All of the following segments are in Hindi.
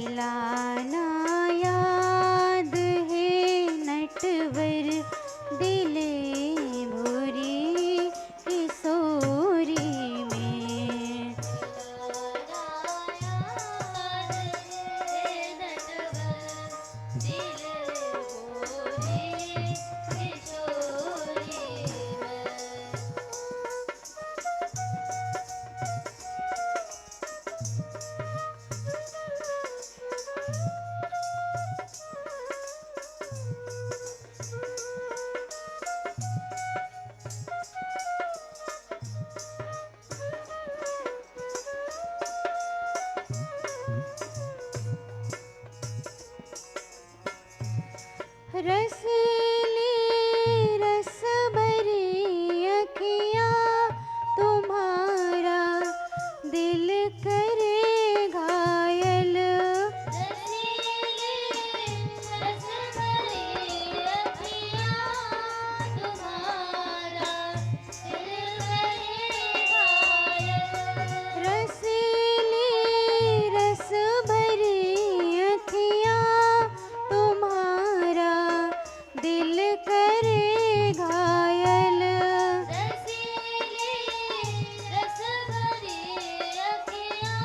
दिलाना याद है नटवर दिले भूरी किशोरी में। रसीली रस भरी अखियाँ तुम्हारा दिल करे घायल। रसीली रस भरी अखियाँ तुम्हारा दिल करे घायल। रसीली रस भरी अखियाँ तुम्हारा दिल करे घायल। रसीली रस भरी अखियाँ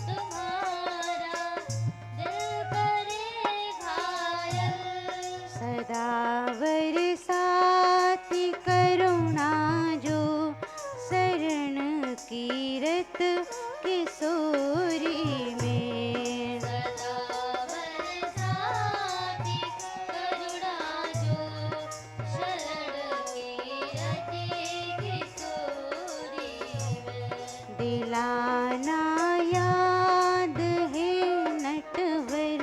तुम्हारा दिल करे घायल। सदा बरसाती करुणा जो शरण कीरत किशोरी में। सदा बरसाती करुणा जो शरण कीरत किशोरी में। दिलाना याद है नटवर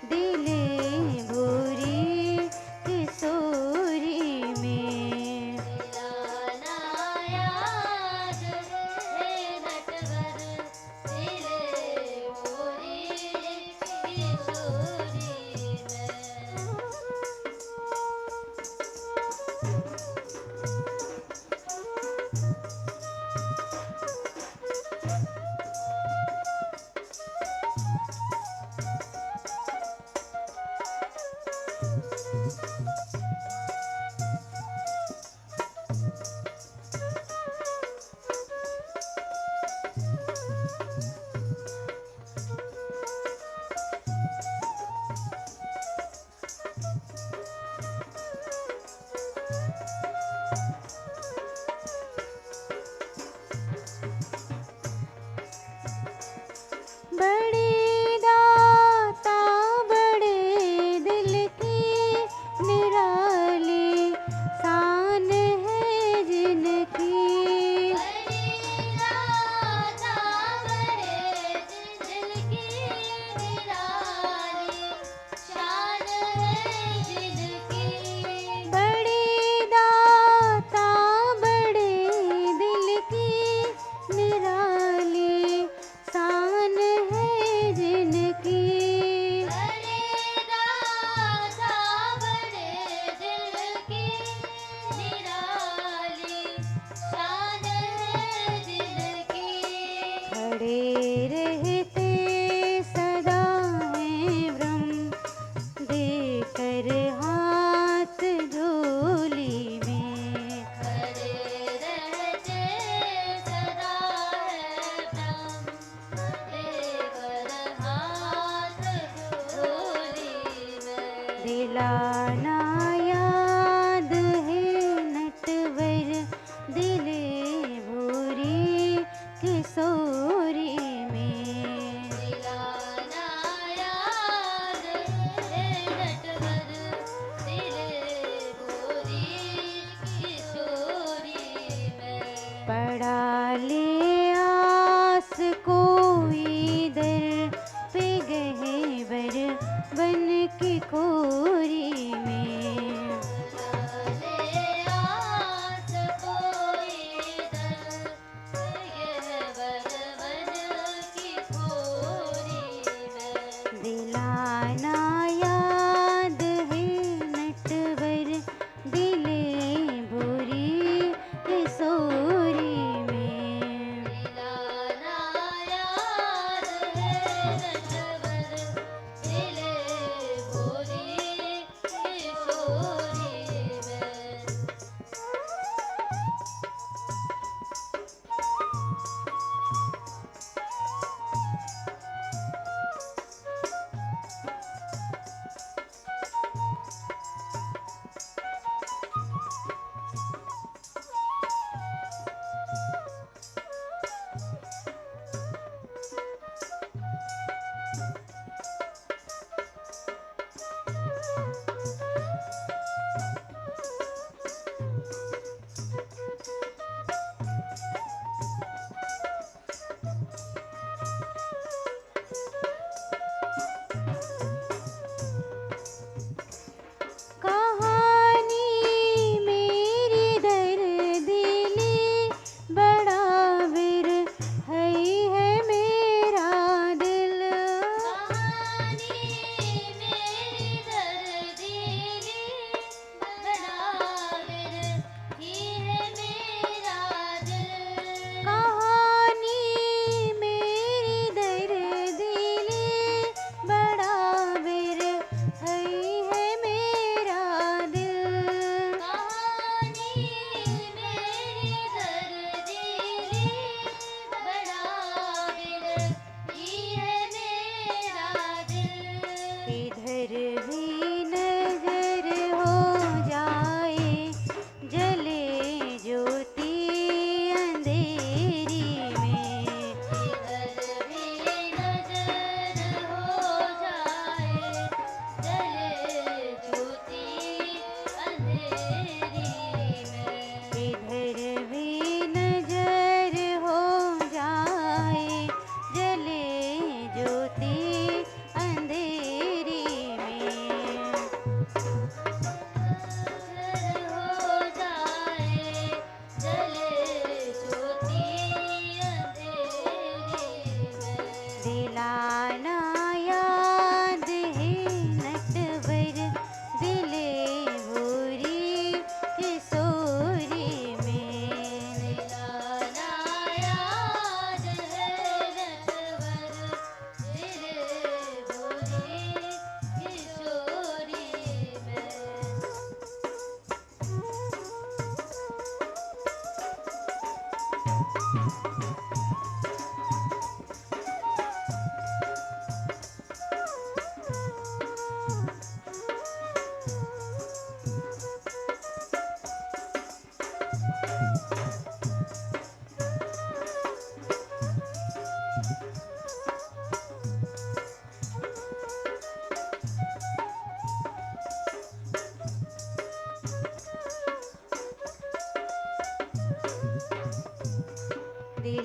दिले भूरी किशोरी में। दिलाना याद है नटवर दिले भूरी किशोरी में। बड़े दाता बड़े दिल की निराली शान है जिनकी। बड़े दाता बड़े दिल की निराली शान है जिनकी। बड़े दाता बड़े दिल की निराली शान है जिनकी। बड़े दाता बड़े दिल की निराली शान है जिनकी। खड़े रहते सदा हैं ब्रह्म देकर हाथ झोली में। खड़े रहते सदा है ब्रह्म देकर हाथ झोली में। दिलाना याद है नटवर दिले भूरी किशोरी में। दिलाना याद है नटवर दिले भूरी किशोरी में। पड़ा ले आस कोई दर पे गहवर बन की खोरी में। ले आस कोई दर पे गहवर बन की खोरी में। दिलाना याद है नटवर दिले भूरी किशोरी में। दिलाना याद है नटवर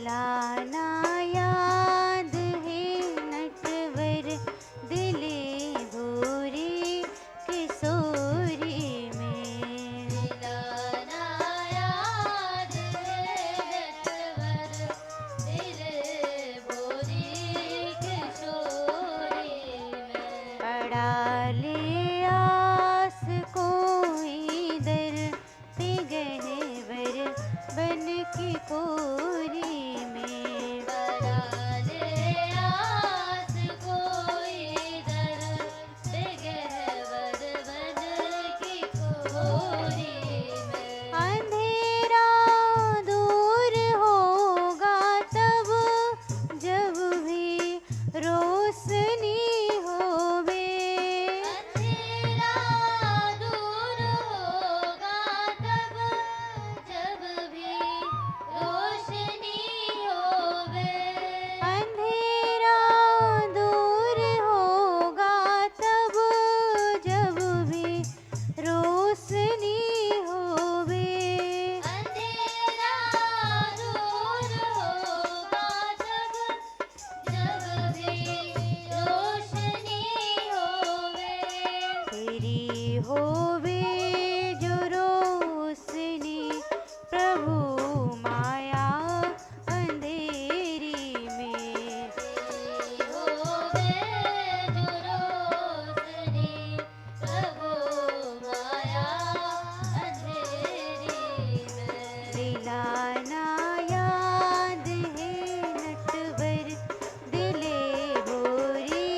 दिलाना याद है नटवर दिले भोरे किशोरी में। दिलाना याद है नटवर दिले भोरे किशोरी में। पड़ा ले आस कोई दर पे गहवर बन की कोरी में। पड़ा ले आस कोई दर पे गहवर बन की कोरी में। अंधेरा दूर होगा तब जब भी रोशनी होवे। अंधेरा दूर होगा तब जब भी रोशनी होवे। अंधेरा दूर होगा तब जब भी रोशनी होवे। अंधेरा दूर होगा तब जब भी रोशनी होवे। तेरी होवे जो रोशनी प्रभु माया अंधेरी में। तेरी होवे जो रोशनी प्रभु माया अंधेरी में। दिलाना याद है नटवर दिले भोरी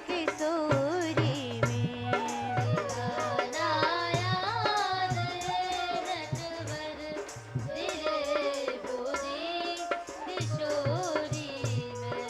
किशोरी में। दिलाना याद है नटवर दिले भोरी किशोरी में।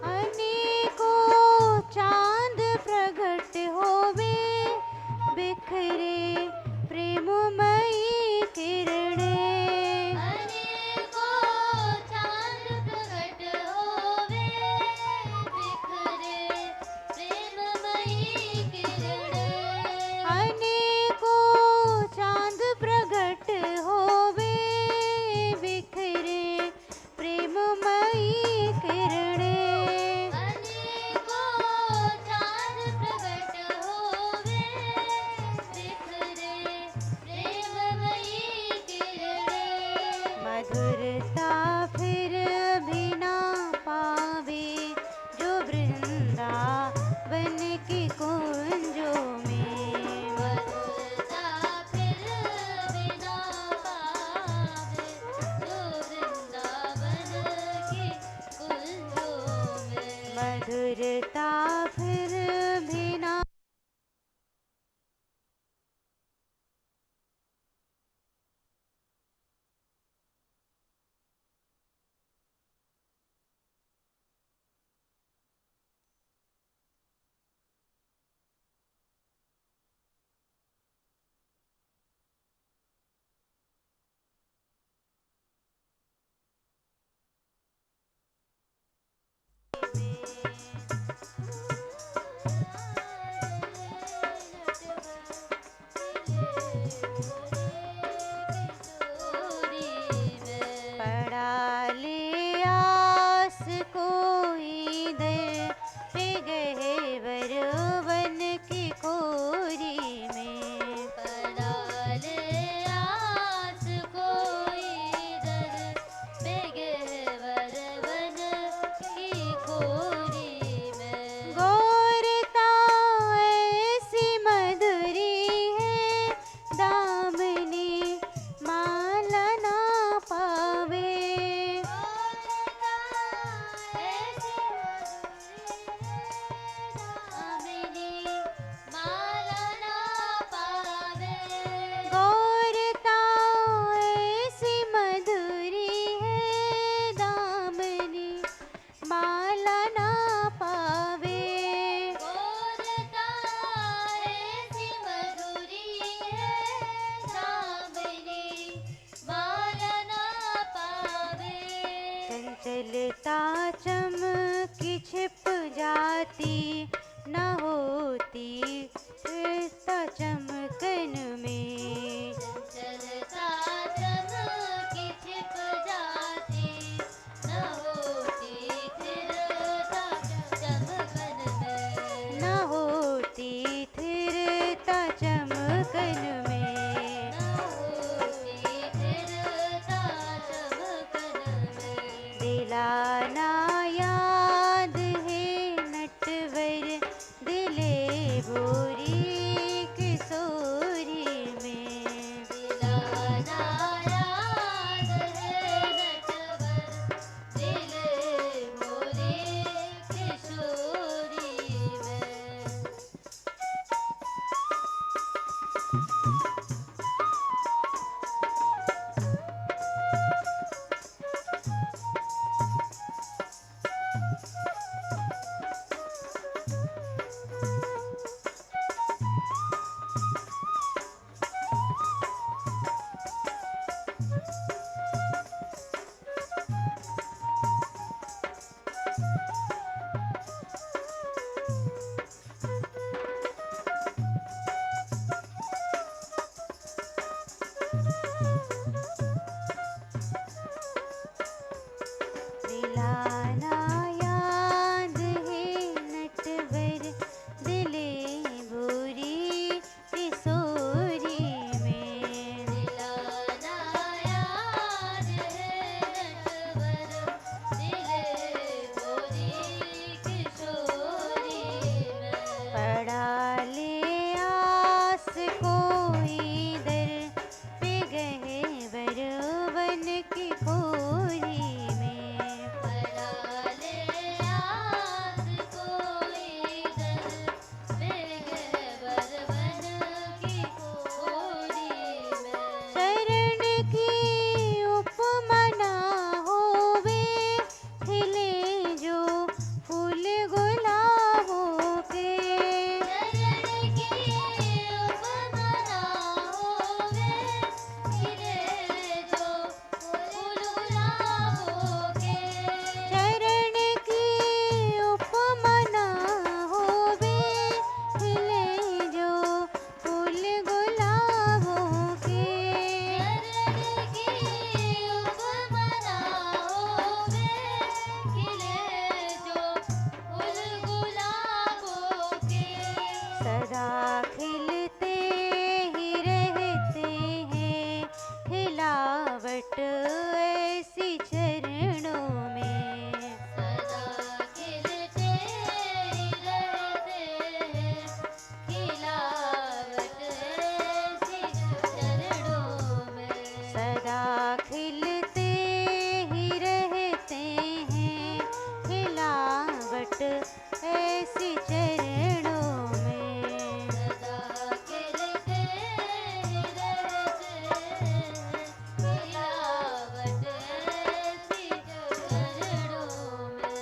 अनेकों चांद प्रगट होवे बिखरे प्रेममयी किरणें। अनेकों चांद प्रगट होवे बिखरे प्रेममयी किरणें। अनेकों चांद प्रगट होवे बिखरे प्रेममयी किरणें। अनेकों चांद प्रगट होवे बिखरे प्रेममयी किरणें। मधुरता फिर भी ना पावे जो वृंदावन की कुंजों तीर्थ चमकन में। चंचलता चमकी छिप जाती, न होती स्थिरता चमकन में। न होती स्थिरता चमकन में। न होती स्थिरता चमकन में। दिलाना याद है नटवर दिले भोरी किशोरी में। दिलाना याद है नटवर दिल भोरी किशोरी में। दिलाना याद है नटवर दिले भोरी किशोरी में। दिलाना याद है नटवर दिल भोरी किशोरी में। पड़ा ले आस कोई दर पे गहवर वन की खोरी में। पड़ा ले आस कोई दर बेगहवर वन की खोरी में। शरण की उपमा ना होवे खिले जो फूल गुलाबों के। शरण की उपमा ना होवे खिले जो फूल गुलाबों के। चरण की उपमा ना होवे खिले जो फूल गुलाबों के। शरण की उपमा ना होवे खिले जो फूल गुलाबों के। सदा खिलते ही रहते हैं खिलावट ऐसी चरणों में। सदा खिलते ही रहते हैं खिलावट ऐसी चरणों में। सदा खिलते ही रहते हैं खिलावट ऐसी चरणों में। सदा खिलते ही रहते हैं खिलावट ऐसी चरणों में।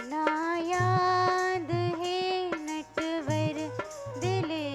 ना याद है नटवर दिले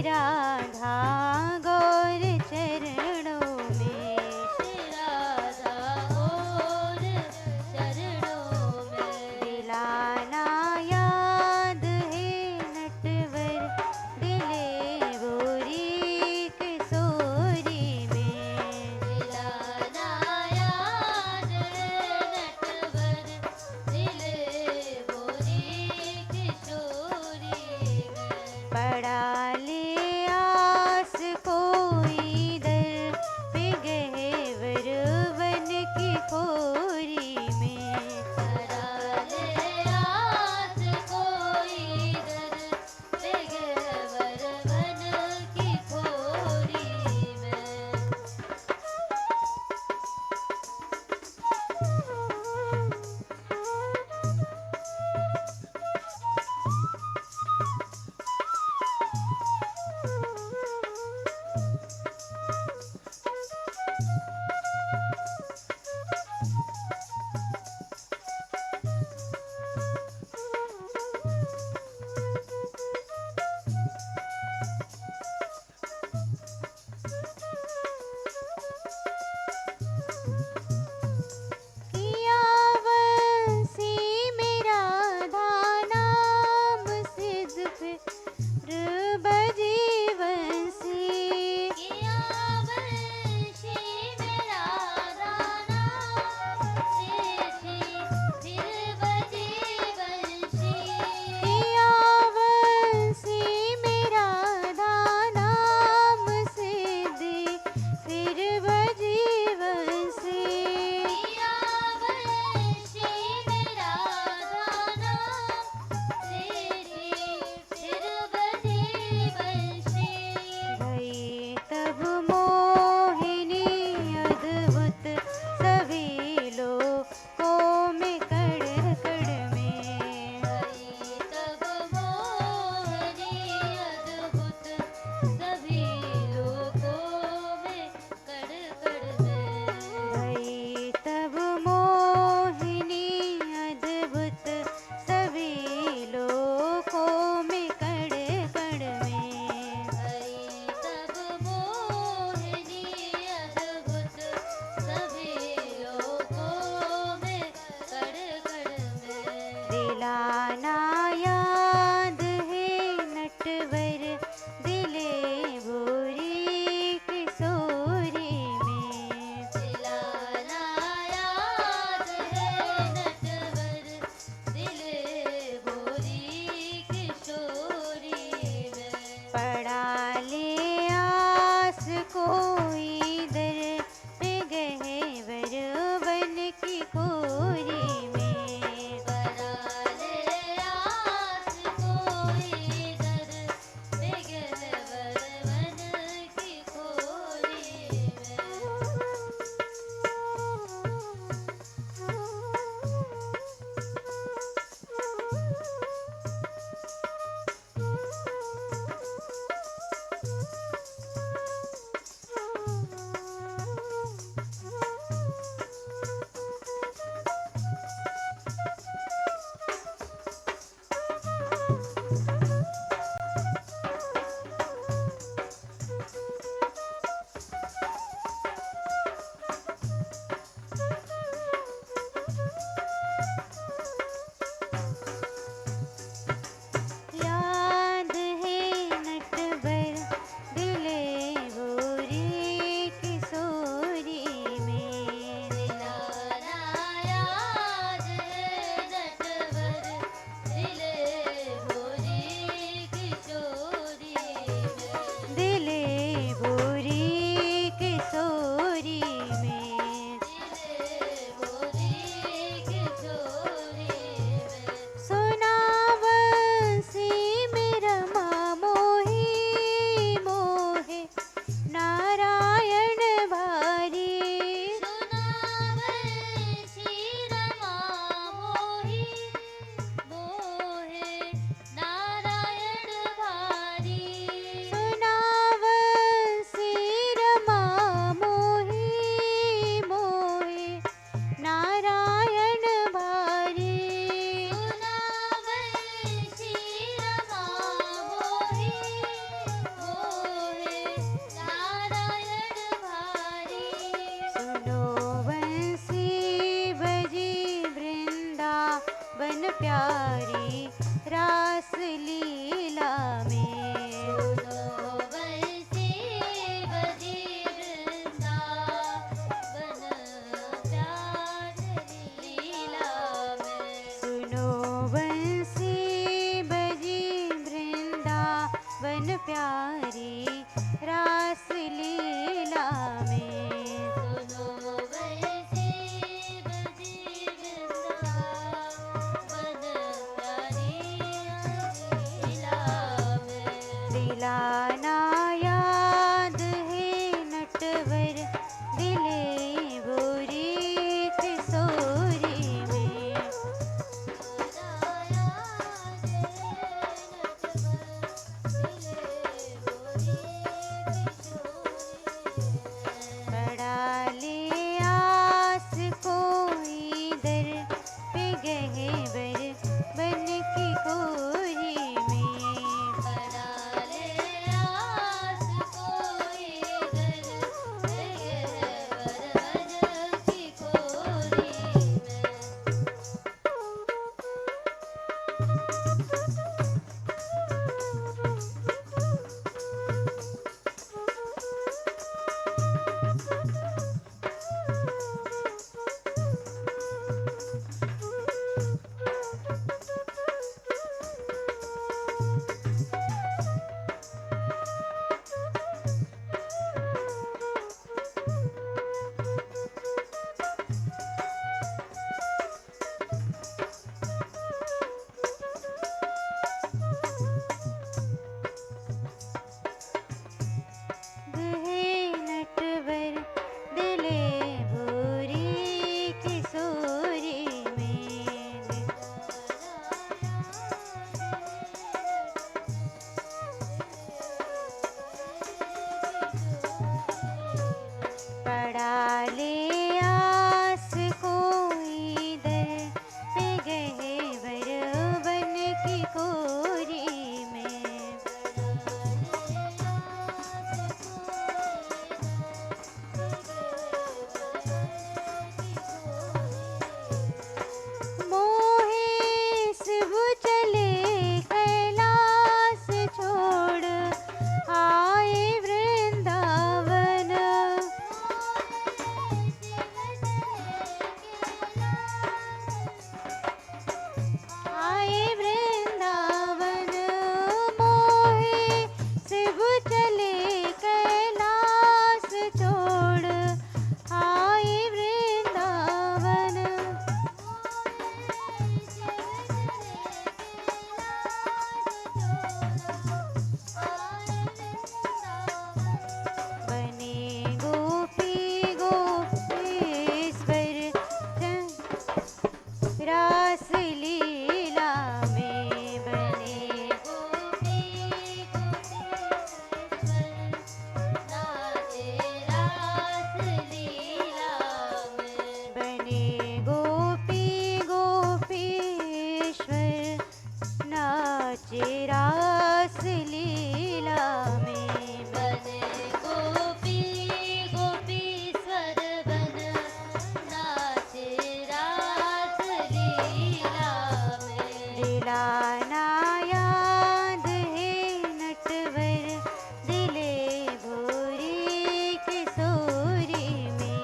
राधा गौर चरणों में। राधा और चरणों में। दिलाना याद है नटवर दिले गोरी किशोरी में। दिलाना याद नटवर दिले गोरी किशोरी में। पड़ा ले बन प्यारी रास लीला में। सुनो वैसी बजी वृंदावन प्यारी लीला में। दिलाना याद है नटवर दिले बोरी किशोरी में। पड़ा ले आस कोई दर पे गहवर बन की कोरी में। नटवर दिले बोरी किशोरी में। पड़ा ले आस कोई दर पे गहवर बन की कोरी में। मोहे शिव चले कैलाश छोड़ आए वृंदावन। आए वृंदावन मोहे शिव चले कैलाश छोड़ आए वृंदावन। बने गोपी गोपेश्वर रास लीला में। बने बने गोपी गोपेश्वर नाचे रास लीला में। दिलाना याद है नटवर दिले भोरी किशोरी में।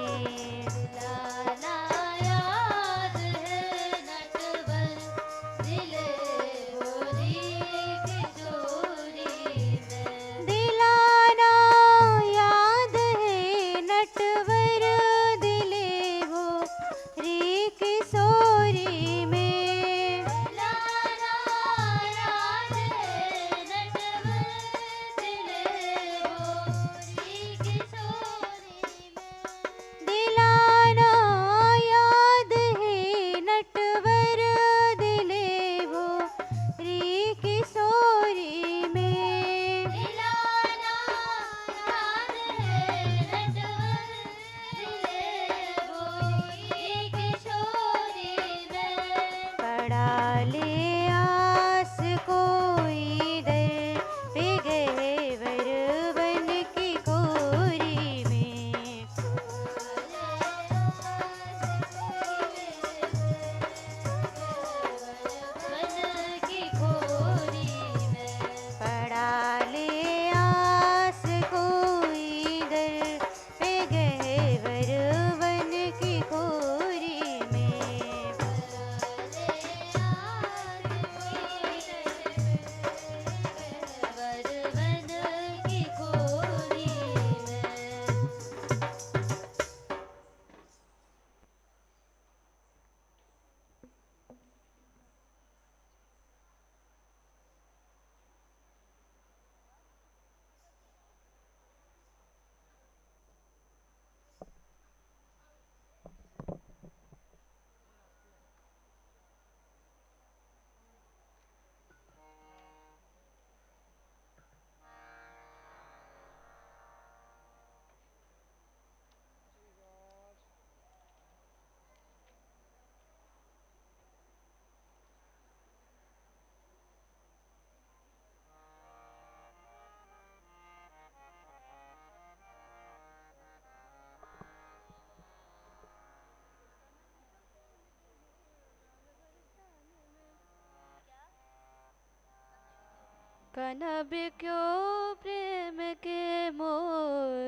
कनब क्यों प्रेम के मोर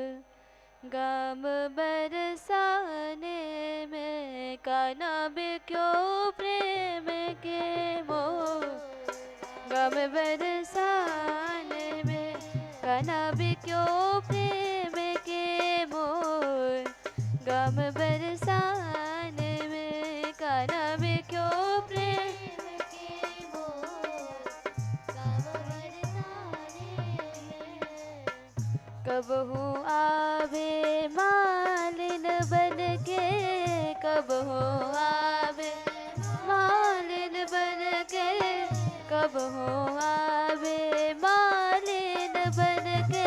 गम बरसाने में, कनब क्यों प्रेम के मोर गम बरसाने में, कनब क्यों प्रेम के मोर गम बरसाने में, कनब क्यों प्रेम के मोर गम बरसाने में। कबहू आवे मालिन बन के, कबहू आवे मालिन बन के, कबहू आवे मालिन बन के,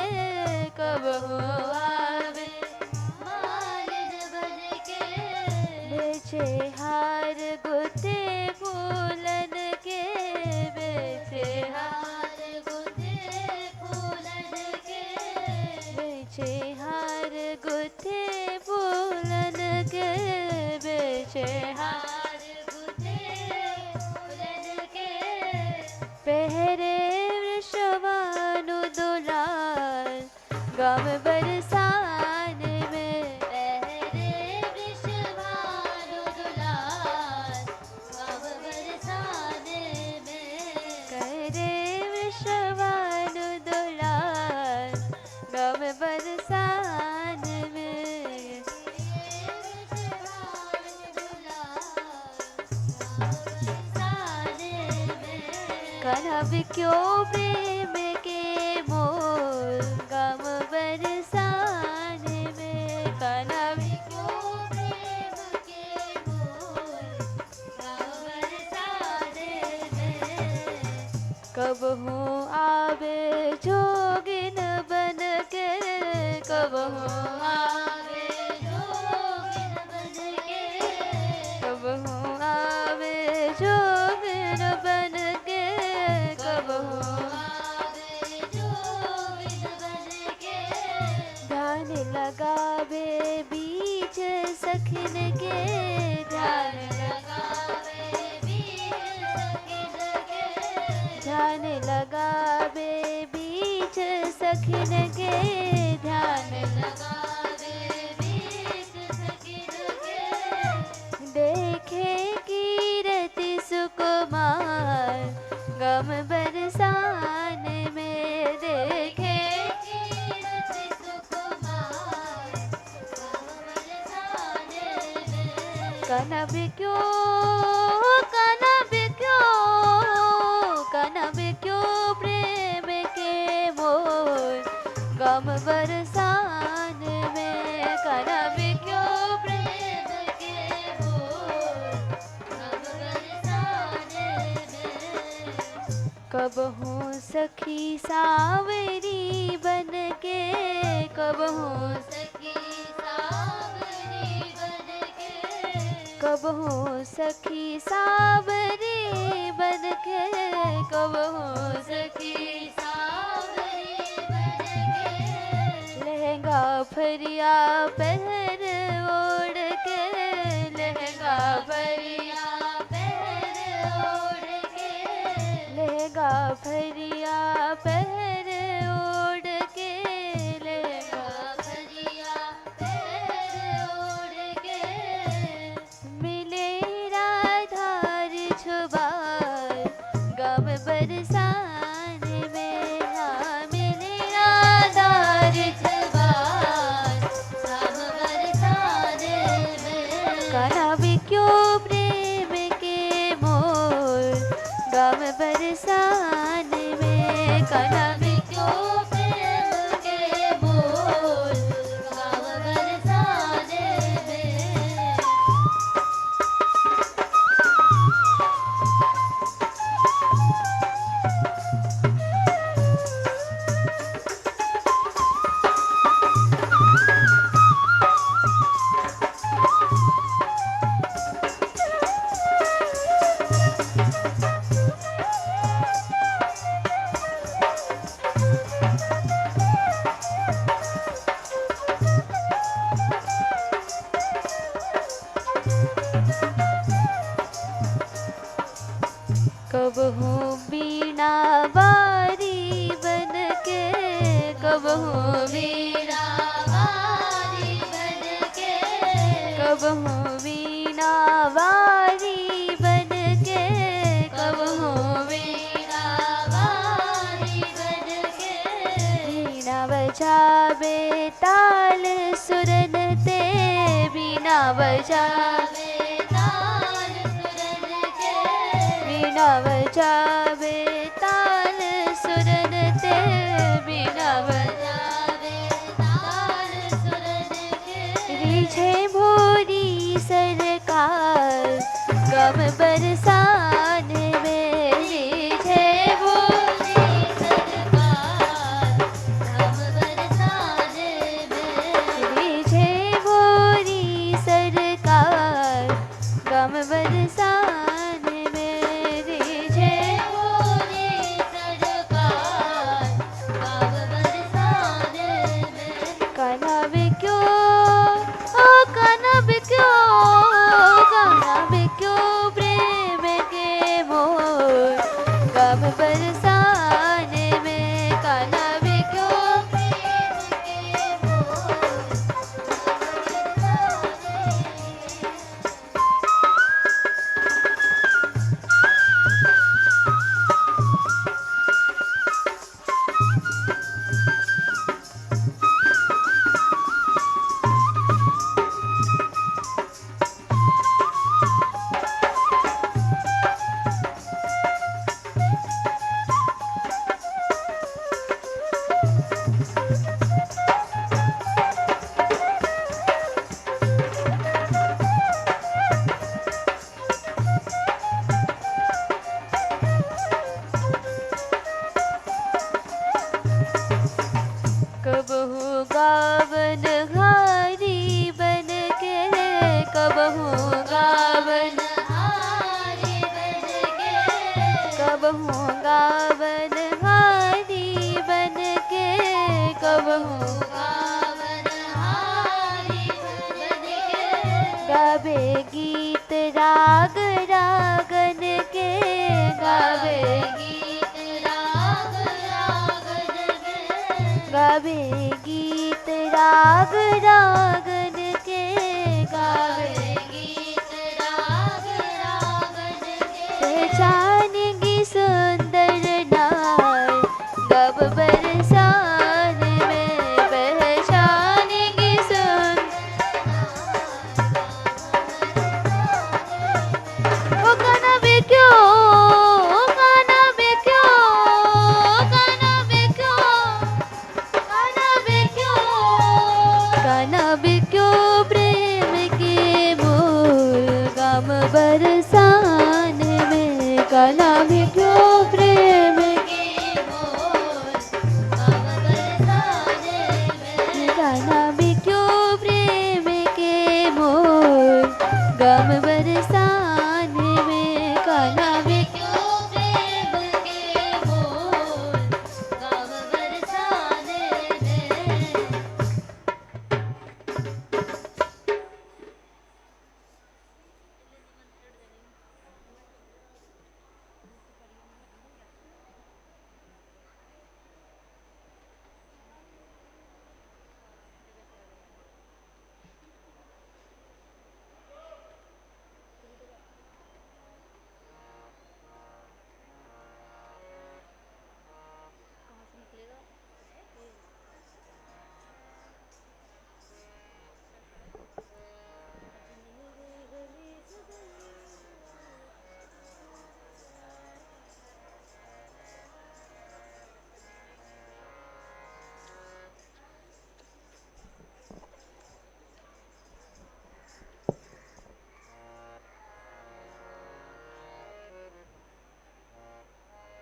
कबहू आवे मालिन बन के बेचे हार गुथे फूलन के, बेचे हार हार गुथे फूलन के बेचे हार गुथे फूलन के, बेचे हार हार गुथे फूलन के पहरे वृषभानु दुलार गम बरसाने में, पहरे वृषभानु दुलार गम बरसाने में। करे वृषभानु दुलार गम बरसाने में, कनब क्यों प्रेम के मोर गम बरसाने में, कनब क्यों प्रेम के मोर गम बरसाने में। कबहू आवे जोगिन बन के, कबहू आवे जोगिन बन के कबहू आवे जोगिन बन के, कबहू आवे जोगिन बन के ध्यान लगावे बीच सखिन के, ध्यान लगावे वीर सखिन के ध्यान लगावे बीच सखिन के, ध्यान लगावे वीर सखिन के देखे कीरति सुकुमार गम बरसाने में, देखे कीरति सुकुमार गम बरसाने में। कनब क्यों, कनब क्यों, कनब क्यों प्रेम के मोर गम बरसाने में, कनब क्यों प्रेम प्रेम के मोर गम बरसाने में। कबहू सखी सावरी बन के, कबहू सखी सावरी बन के कबहू सखी सावरी बन के, कबहू सखी सावरी बन के लहंगा फरिया पहन ओढ़ के, लहंगा फरिया पहन ओढ़ के लहंगा फरिया पहन ओढ़ के, लहंगा फरिया पहन ओढ़ के मिले राधार छुबार गम बरसाने में, हाँ मिले राधार छबार गम बरसाने में। कनब क्यों प्रेम के मोर गम बरसाने में, कनब क्यों प्रेम के मोर गम बरसाने में। कबहू बीणा बारी कब हूँ वीणा वारी बन के, कब हूँ वीणा वारी बन के, कब हूँ वीणा वारी बन के, वीणा बजावे ताल सुरन ते, वीणा बजावे ताल सुरन के, वीणा बजावे ताल सुरन ते, वीणा बजावे ताल सुरन के, रिझे भोरी सरकार गम बरसान में, रिझे भोरी सरकार हम बरसाने में, रिझे भोरी सरकार गम बरसान में, रिझे भोरी सरकार हम बरसाने में, कनब क्यों ओ कनब क्यों, कनब क्यों प्रेम के मोर गम बरसाने में, कनब क्यों प्रेम के मोर कब हूँ गावन हारी बन के, कब हूँ गावन हारी बन के, कब हूँ गावन हारी बन के, कब हूँ गावन हारी बन के, गावे गीत राग रागन के, गावे गीत राग रागन के, गावे गीत राग रागन के, गावे गीत राग रागन के, पहचानेंगी सुंदर नार गब बरसान में, पहचानेंगी ओ कनब क्यों, ओ कनब क्यों, कनब क्यों, कनब क्यों, कनब क्यों प्रेम के मोर गम बरसान में, कनब क्यों प्रेम के मोर हम बरसाने में, कनब क्यों प्रेम के मोर गम बरसान में, कनब क्यों प्रेम के मोर हम बरसाने में।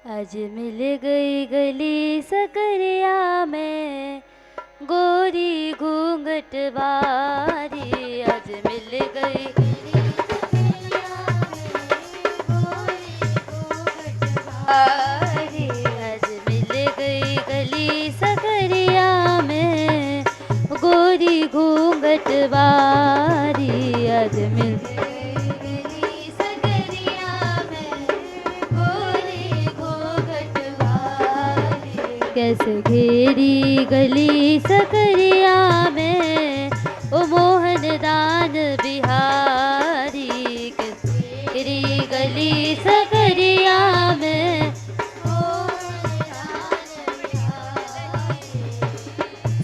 आज मिल गई गली सकरिया में गोरी घूंघट वारी, आज मिल गई वारी, आज मिल गई गली सकरिया में गोरी घूंघट वारी, आज मिल कैसे घेरी गली सकरिया में ओ मोहन दान बिहारी, कैसे घेरी गली सकरिया में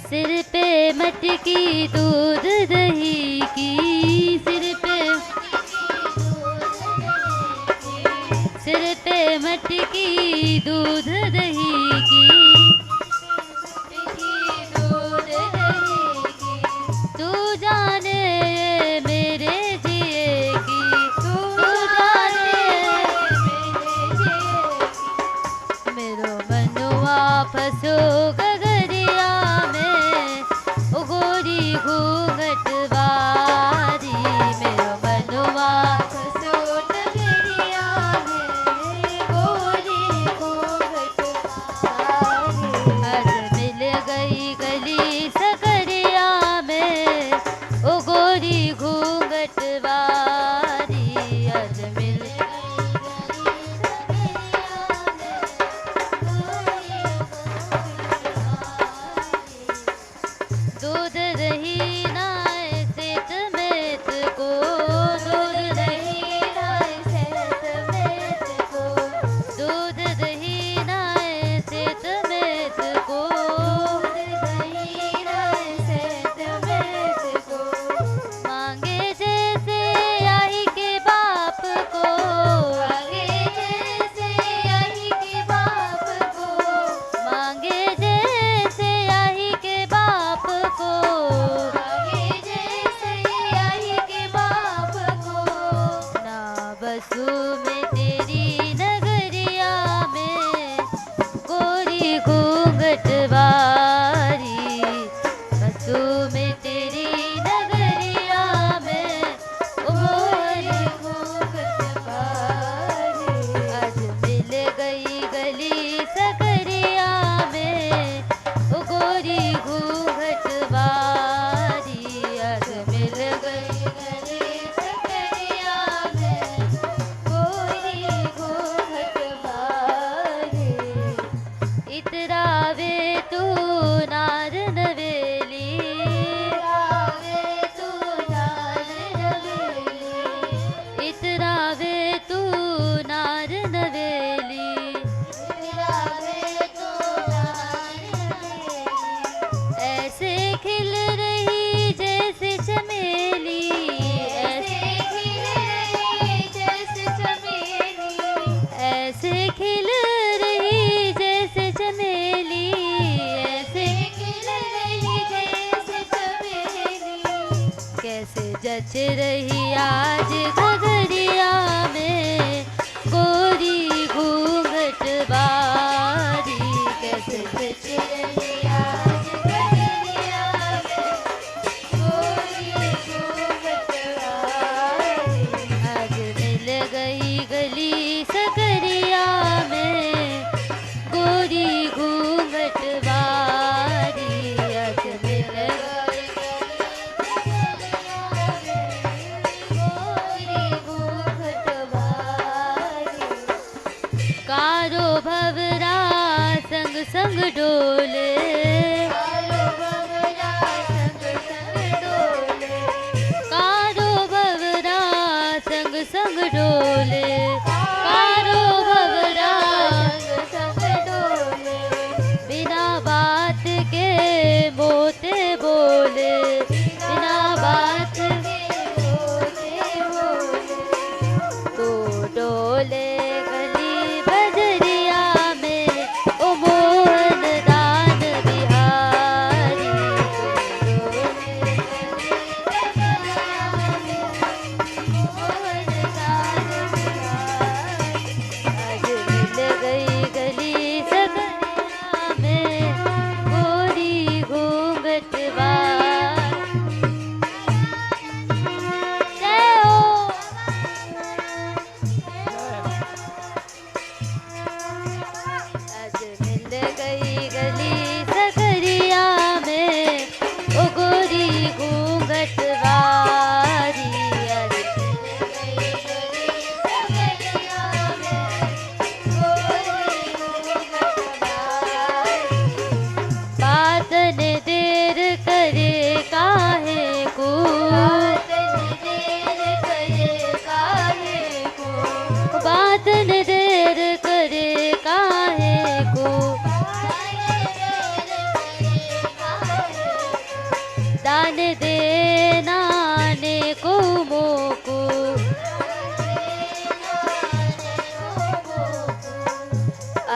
सिर पे मटकी दूध दही की, सिर पे मटकी दूध दही की, तू जाने मेरे जिए की, तू जाने मेरो मनुआ फसो गगरिया में ओ गोरी घूंघट वारी, मेरो मनुआ फसो गगरिया में गोरी घूंघट वारी। आज मिल गई गली सकरिया में ओ गोरी घूंघट वारी, आज मिल दूध दही नाय सेत मेत को, दूध दही नाय सेत मेत को, दूध दही नाय सेत मेत को, दूध दही नाय सेत मेत को, मांगे जैसे आई के बाप को, मांगे जैसे आई के बाप को, मांगे जैसे आई के बाप को, मांगे जैसे आई के बाप को, ना बसू में तेरी नगरिया में गोरी घूंघट वारी, बसू में तेरी नगरिया में ओ गोरी घूंघट वारी। आज मिल गई गली सकरिया में ओ गोरी घूंघट वारी, आज मिल गई गली सकरिया में गोरी घूंघट वारी। इतरावे तू नार नवेली, इतरावे तू नार नवेली, इतरावे तू नार नवेली, इतरावे तू नार नवेली। ऐसे खिल रही जैसे चमेली, ऐसे खिल रही जैसे चमेली, ऐसे खिल रही जैसे चमेली, ऐसे खिल रही जैसे चमेली। कैसे जच रही आज घगरिया में गोरी घूंघट वारी, कैसे जच रही आज घगरिया में गोरी घूंघट वारी। आज मिल गई गली सकरिया में गोरी घूंघट वारी, आज मिल गई गोरी घूंघट वारी। कारो भवरा संग संग डोले, कारो भवरा संग संग डोले, कारो भवरा संग संग डोले, कारो भवरा संग संग डोले। बिना बात के मोते बोले, बिना बात के मोते बोले, तो डोले गली बजरिया में ओ मोहन दान बिहारी, तो डोले गली बजरिया में मोहन दान बिहारी। आज मिल गई गली सकरिया में दान देना ने को मोको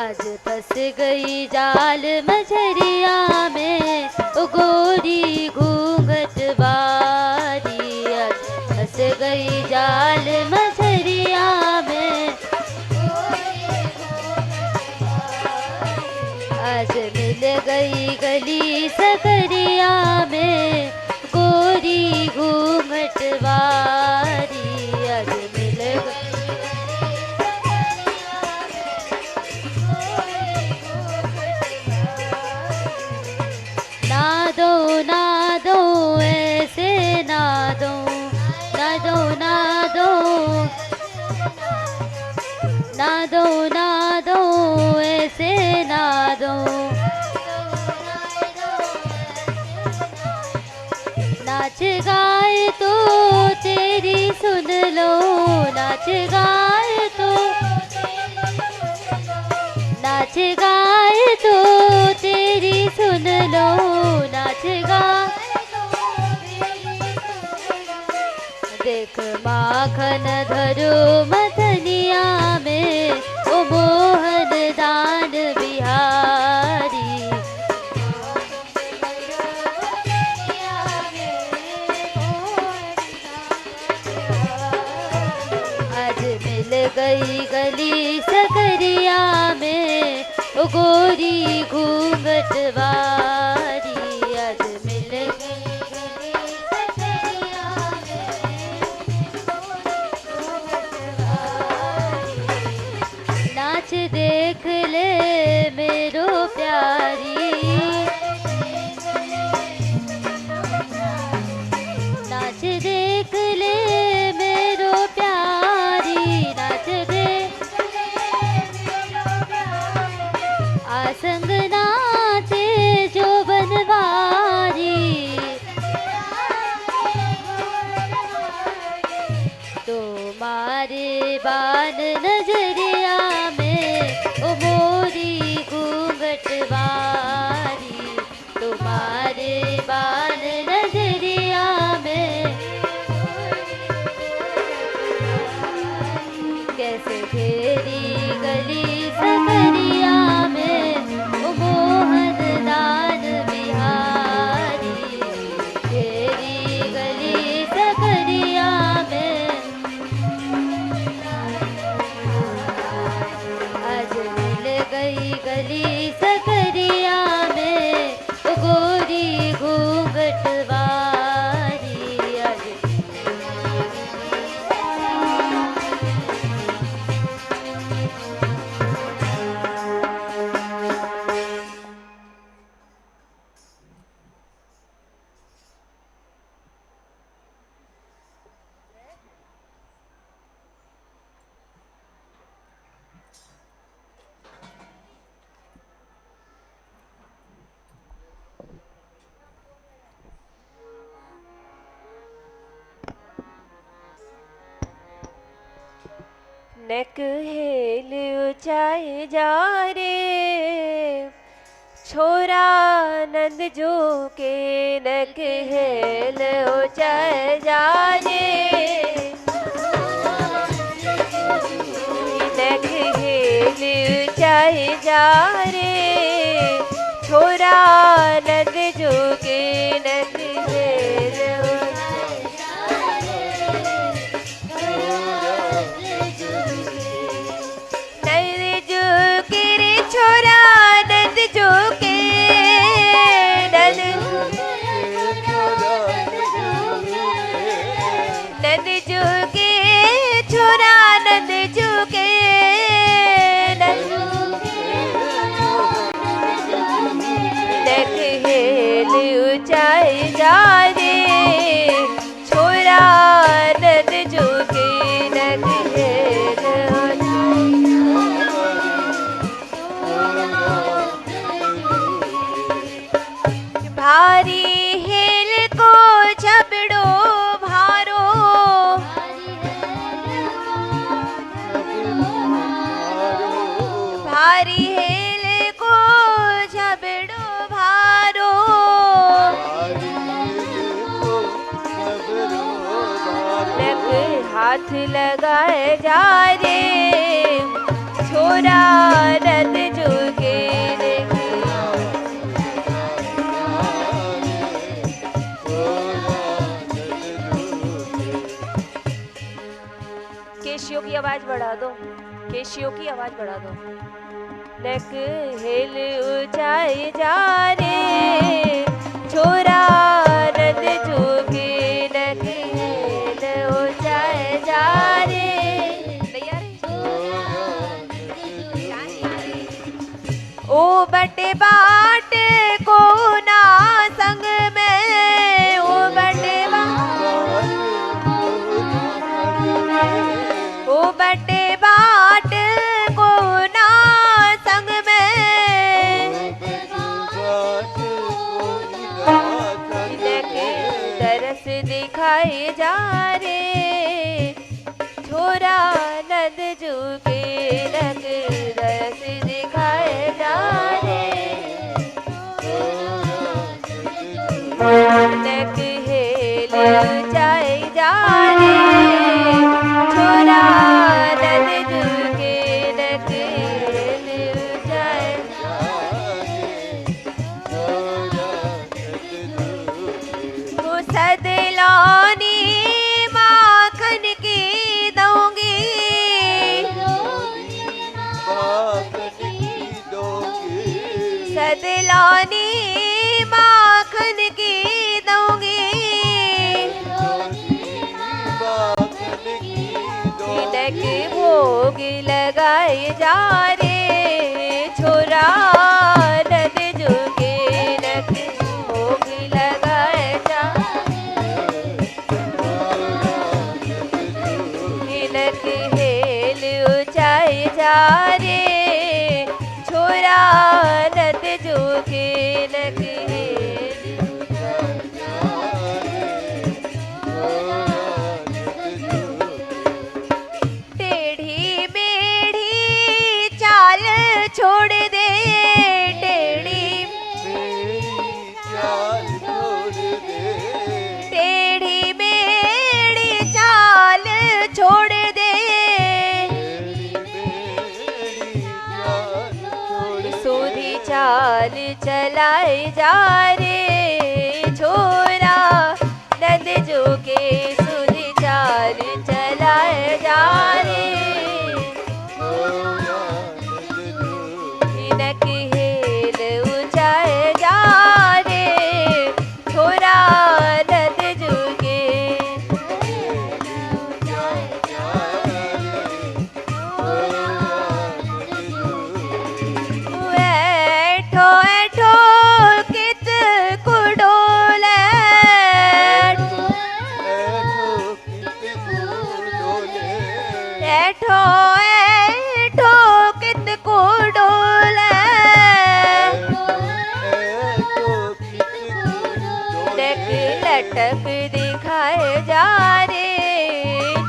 आज फंस गई जाल मछरिया में ओ गोरी घूंघट वाली आज फंस गई जाल मछरिया में आज मिल गई गली सकरिया में गोरी घूंघट वाली आज मिल गई ना दो ऐसे ना दो ना दो ना दो ना दो ना दो ऐसे ना दो नाच गाए तो तेरी सुन लो नाच गाए तो नाच गाए तो तेरी सुन लो नाच गा देख माखन धरो मथनिया में ओ मोहन दान बिहारी आज मिल गई गली सकरिया में ओ गोरी घूंघट वाली आज मिल गई गली सकरिया में नाच देख ले मेरो प्यारी नाच देख ले मेरो प्यारी नाच देख आसंग नाचे जो बनवारी तुम्हारे बान नजरिया में ओ मोरी घूंघट वारी तुम्हारे बान नजरिया में कैसे घेरी गली सकरिया में ओ मोहन दान बिहारी घेरी गली सकरिया में आज मिल गई गली सकरिया में ओ गोरी घूंघट वारी आज नक हेल ऊंचाई जा रे छोरा नंद जो के नक हेल ऊंचाई जा रे नक हेल ऊंचाई जा रे छोरा नंद जो के नक हेल छोरा नंद जो के नंद जो के छोरा नंद जो के नक हेल ऊंचाई जा रे छोरा नंद जो के नक हेल भारी हेल को झबड़ो भारो भारी हेल को झबड़ो भारो हाथ लगाए जा रे छोरा रद जोगे केशियों की आवाज बढ़ा दो, केशियों की आवाज बढ़ा दो। नक हिल ऊंचाई जा रे छोरा रद जोगे नक हिल ऊंचाई जा रे। ओ बटे बाट को ना संग में ओ बटे बटे बाट को ना संग में तरस दिखाई जा रे छोरा नंद जू के नक तरस दिखाए जा रे नक हेल जाए जा रे छोरा नंद जू के नक हेल जाए तो सदलानी माखन की दूंगी सदलानी माखन की दूंगी तिलक भोग लगाए जा रे छोरा नद जोगे नक भोग लगाए जा तिलक हेल ऊंचाई जा रे छोरा नद जोगे नक टेढ़ी मेढ़ी चाल छोड़ दे टेढ़ी टेढ़ी मेढ़ी चाल छोड़ दे सूधी चाल चलाए जा रे छोरा नंद जोगे सूधी चाल चलाए जा रे नक हेल ऊंचाए जा रे छोरा नंद जोगे ऐठो ऐठो कित कुडोले ऐठो ऐठो कित कुडोले नक लटक दिखाए जा रे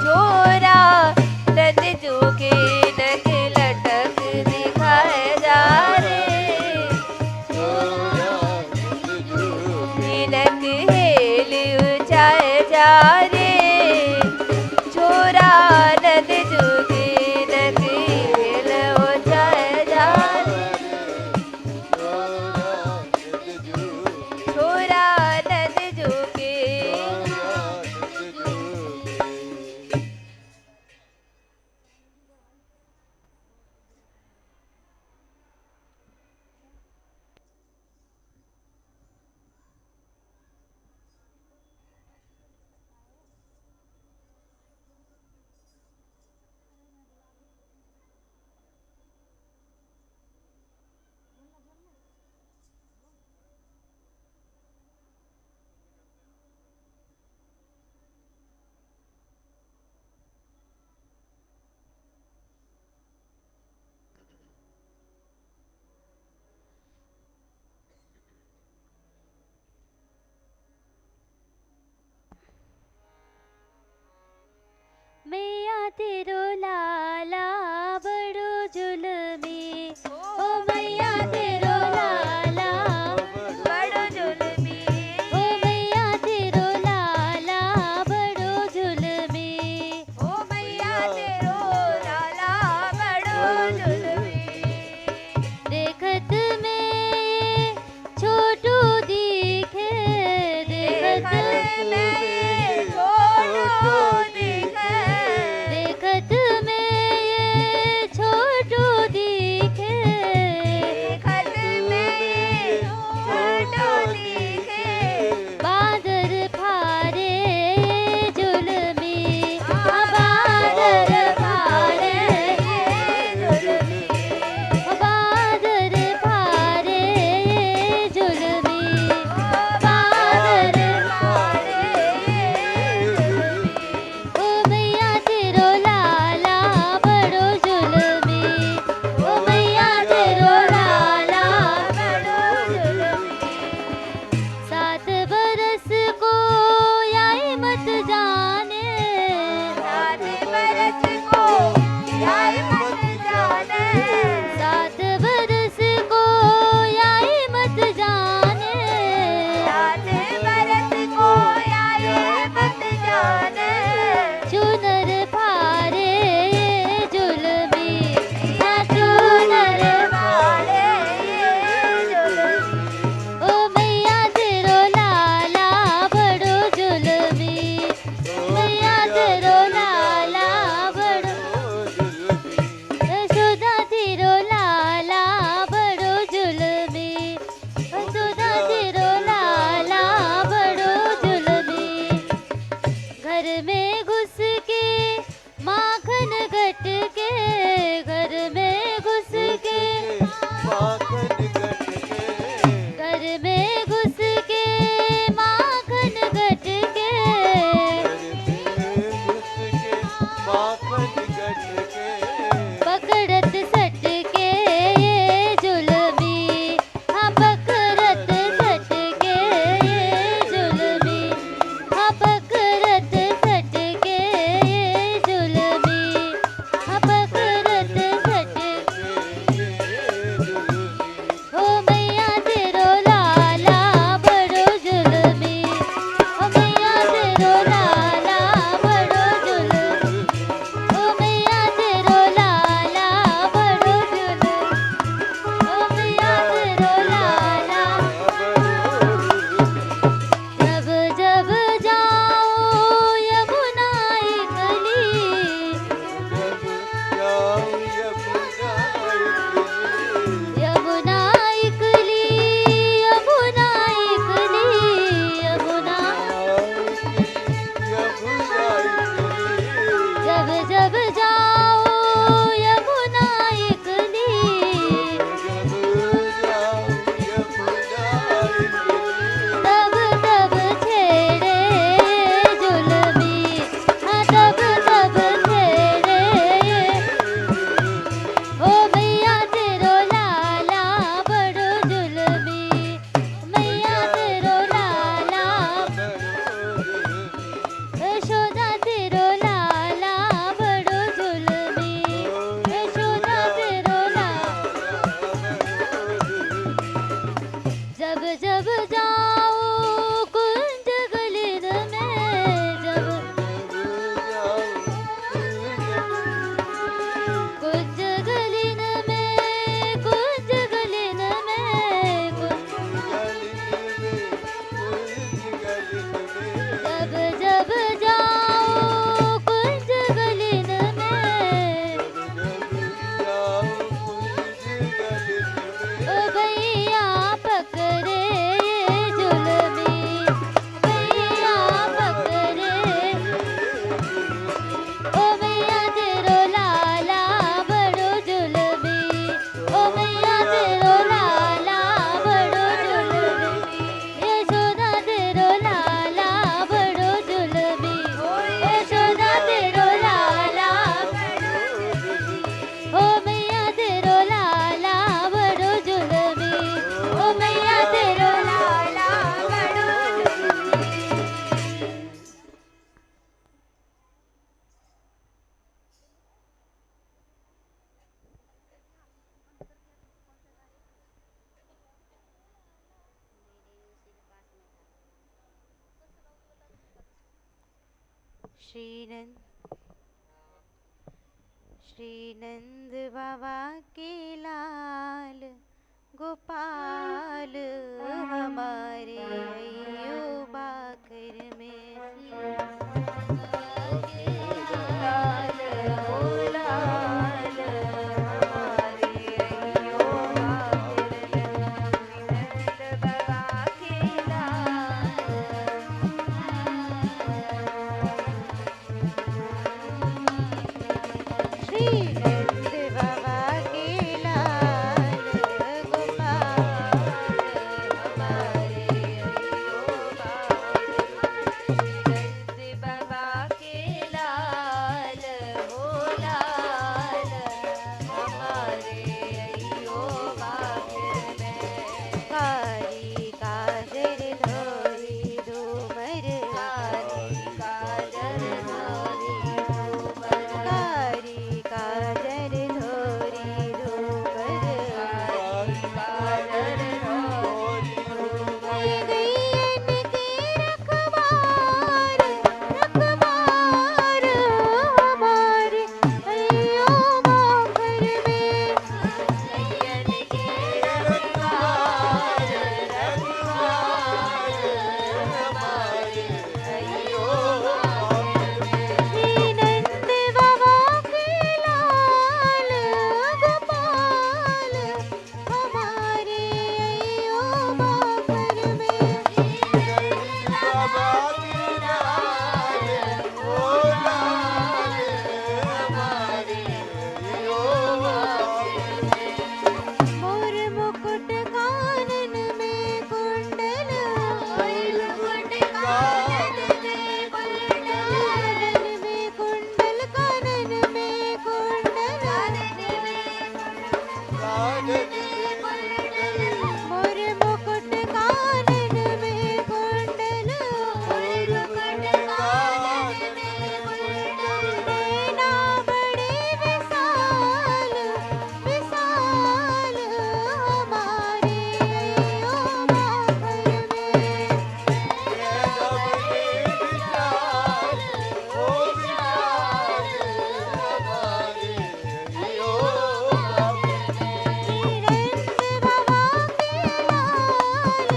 छोरा नंद जोगे नक लटक दिखाए जा रे नक हेल ऊंचाए जा रे छोरा नंद जोगे नक हेल ऊंचाए जा रे छोरा नंद जोगे मैया तेरो लाला बड़ो जुलमी ओ मैया तेरो लाला बड़ो जुलमी ओ मैया तेरो लाला बड़ो जुलमी ओ जब जब जाओ कुंज गलिन में, जब कुंज गलिन में, कुंज गलिन में, जब जब जाओ कुंज गलिन में, ओ भैया पकड़े ये जुल्मी, भैया पकड़े, ओ भैया तेरो लाला बड़ो जुल्मी, ओ भैया तेरो लाला बड़ो जुल्मी, यशोदा तेरो लाला बड़ो जुल्मी, यशोदा तेरो लाला, ओ मैया तेरो लाला बड़ो जुल्मी, ओ मैया तेरो लाला बड़ो श्री नंद बाबा के लाल गोपाल हमारे अयो बाकर में, लाल हो लाल हमारे अइयो बाकर में, नंद बाबा के लाल श्री नंद बाबा के लाल गोपाल हमारे अइयो बाकर में, नंद बाबा के लाल हो लाल हमारे अइयो बाकर में, कारी काजर धोरी धूमर, कारी काजल धोरी धूमर, कारी काजर धोरी धूमर, कारी काजल धोरी धूमर, गैयन के रखवार, रखवार हमारे अयो बाकर में, नैयन के रखवार रखवार हमारे अइयो बाकर में, श्री नंद बाबा के लाल गोपाल हमारे अयो बाकर में, मोर मुकुट कानन में कुंडल, कानन में कुंडल, कानन में कुंडल, मोर मुकुट कानन में कुंडल, नैना बड़े विशाल, विशाल हमारे अयो बाकर में, नंद बाबा के लाल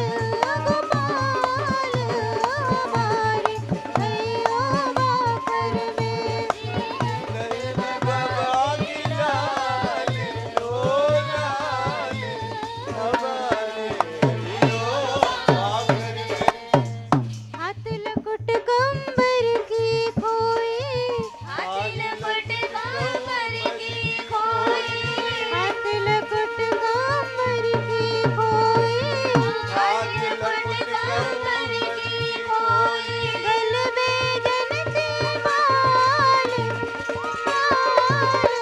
गोपाल हमारे अयो बाकर में, हाथ लकुट कंबर की खोई, हाथ लकुट कंबर की खोई, गल में जनती माल, माल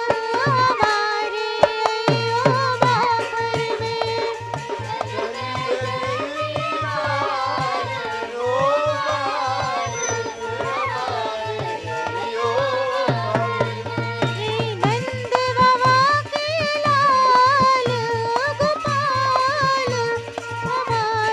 हमारे अयो बाकर में, श्री नंद बाबा के लाल गोपाल हमारे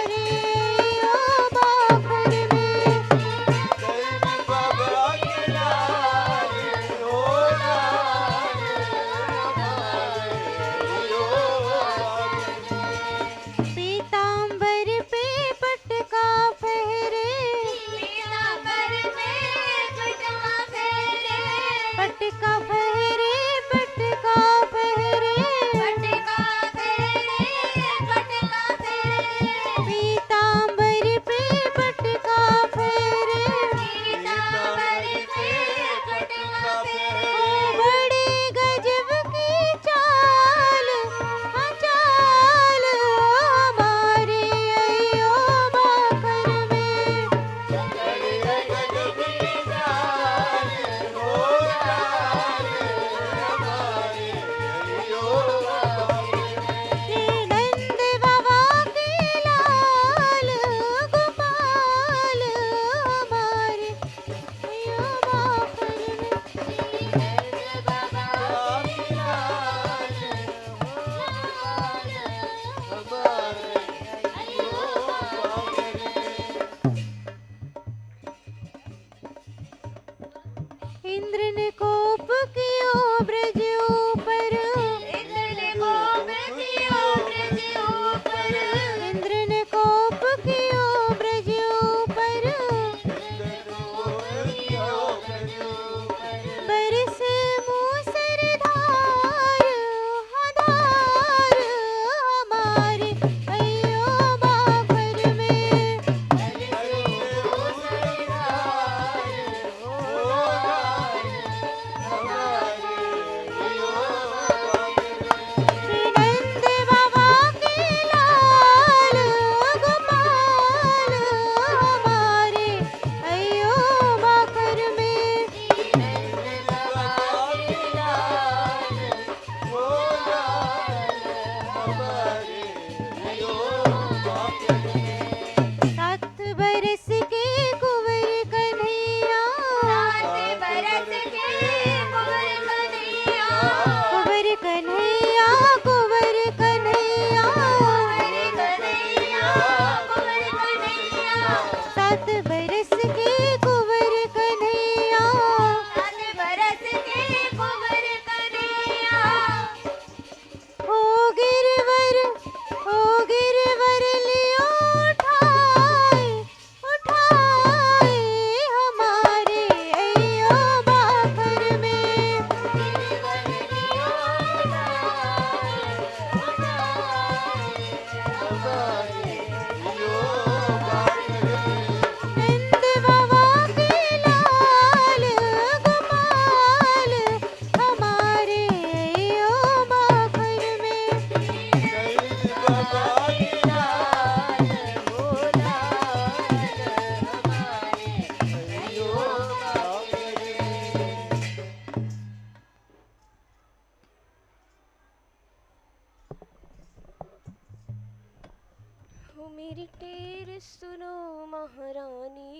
टेर सुनो महारानी,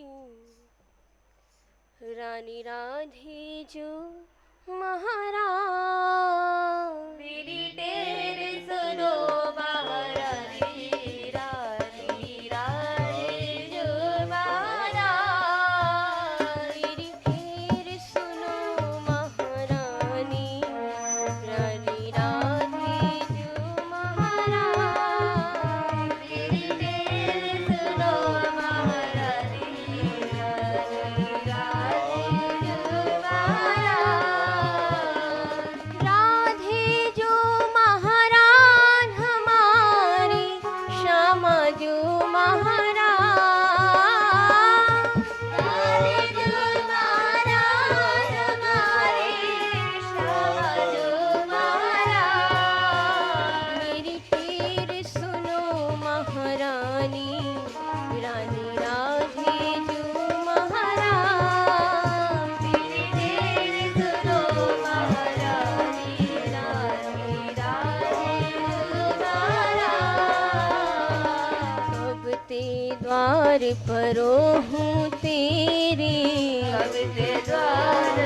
रानी राधे जो महाराज। मेरी टेर सुनो महारानी, रानी राधे जो महाराज। मेरी टेर सुनो महारानी, रानी राधे जो महाराज। मेरी टेर सुनो महारानी, रानी राधे जो महाराज। राधे जो महाराज हमारी, श्यामा जो महाराज। राधे जो महाराज हमारी, श्यामा जो महाराज। मेरी टेर सुनो महारानी, रानी राधे जो महाराज। मेरी टेर सुनो महारानी, रानी राधे जो महाराज। कब ते द्वार परो हूँ तेरे, कब ते द्वार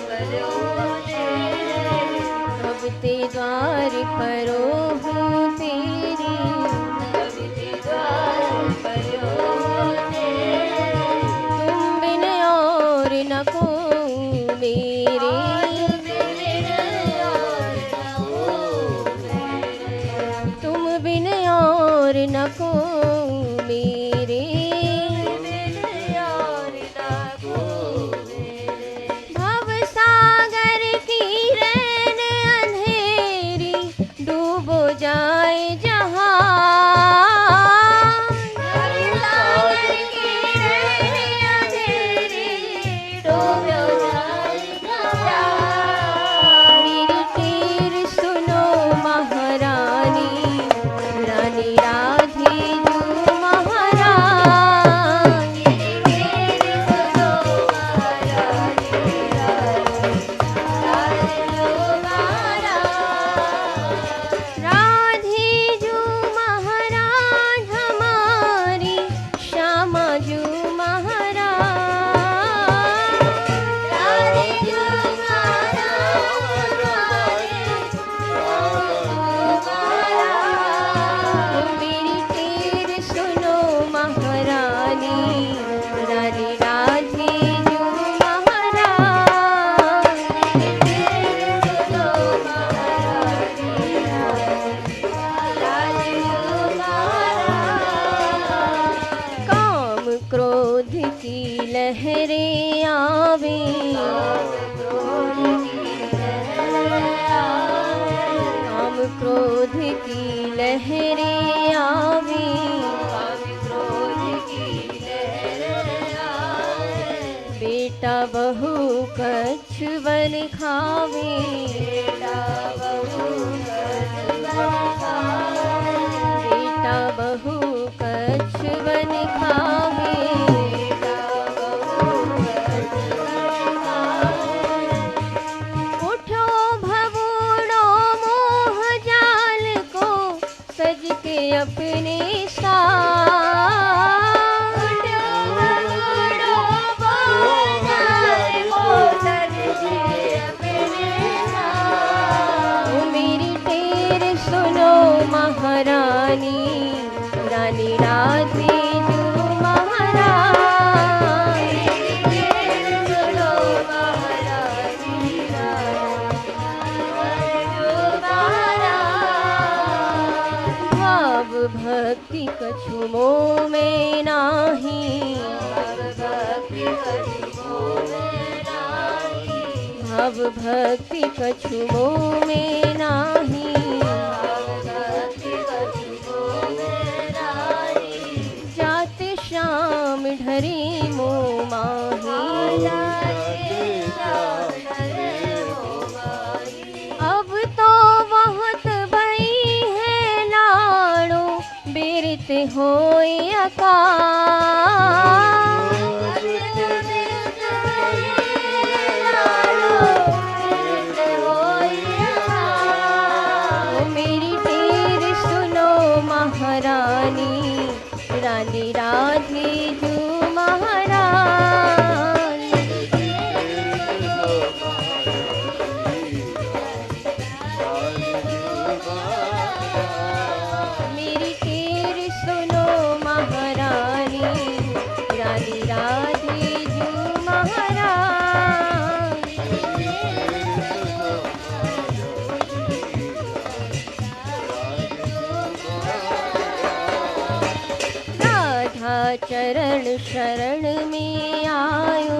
परो तेरे, कब ते द्वार परो हूँ तेरे, कब ते द्वार परो तेरे। तुम बिन और न को मेरे, तुम बिन और न को मेरे, भव सागर की रैन अंधेरी, डूबो जाए जहाँ। भव सागर की रैन अंधेरी, डूबो जाए जहाँ। मेरी टेर सुनो महारानी, रानी राधे जो महाराज। मेरी टेर सुनो महारानी, राधे जो महाराज। राधे जो महाराज हमारी, श्यामा जो महाराज। राधे जो महाराज हमारी, मेरी टेर सुनो महारानी, रानी राधे जो महाराज। मेरी टेर सुनो महारानी, राधे जो महाराज। काम क्रोध की लहरें आवे, काम क्रोध की लहरें आवे, बेटा बहू कछुवन खावे, बेटा बहू कछुवन खावे। उठो भवोड़ो मोह जाल को, सज के अपने साथ। उठो भवोड़ो मोह जाल को, सज के अपने साथ। ओ मेरी टेर सुनो महारानी, रानी राधे जो महाराज। मेरी टेर सुनो महारानी, राधे जो महाराज। भाव भक्ति कछु मोह में नाही, भाव भक्ति कछु मोह में नाही, जाते श्याम ढरे मोह माही। अब तो बहुत भई है लाड़ो, बेरत होए अकाल। ओ मेरी टेर सुनो महारानी, रानी रानी राधे जू महारानी मेरी टेर सुनो महारानी रानी राधे जू महारानी राधा चरण शरण में आयो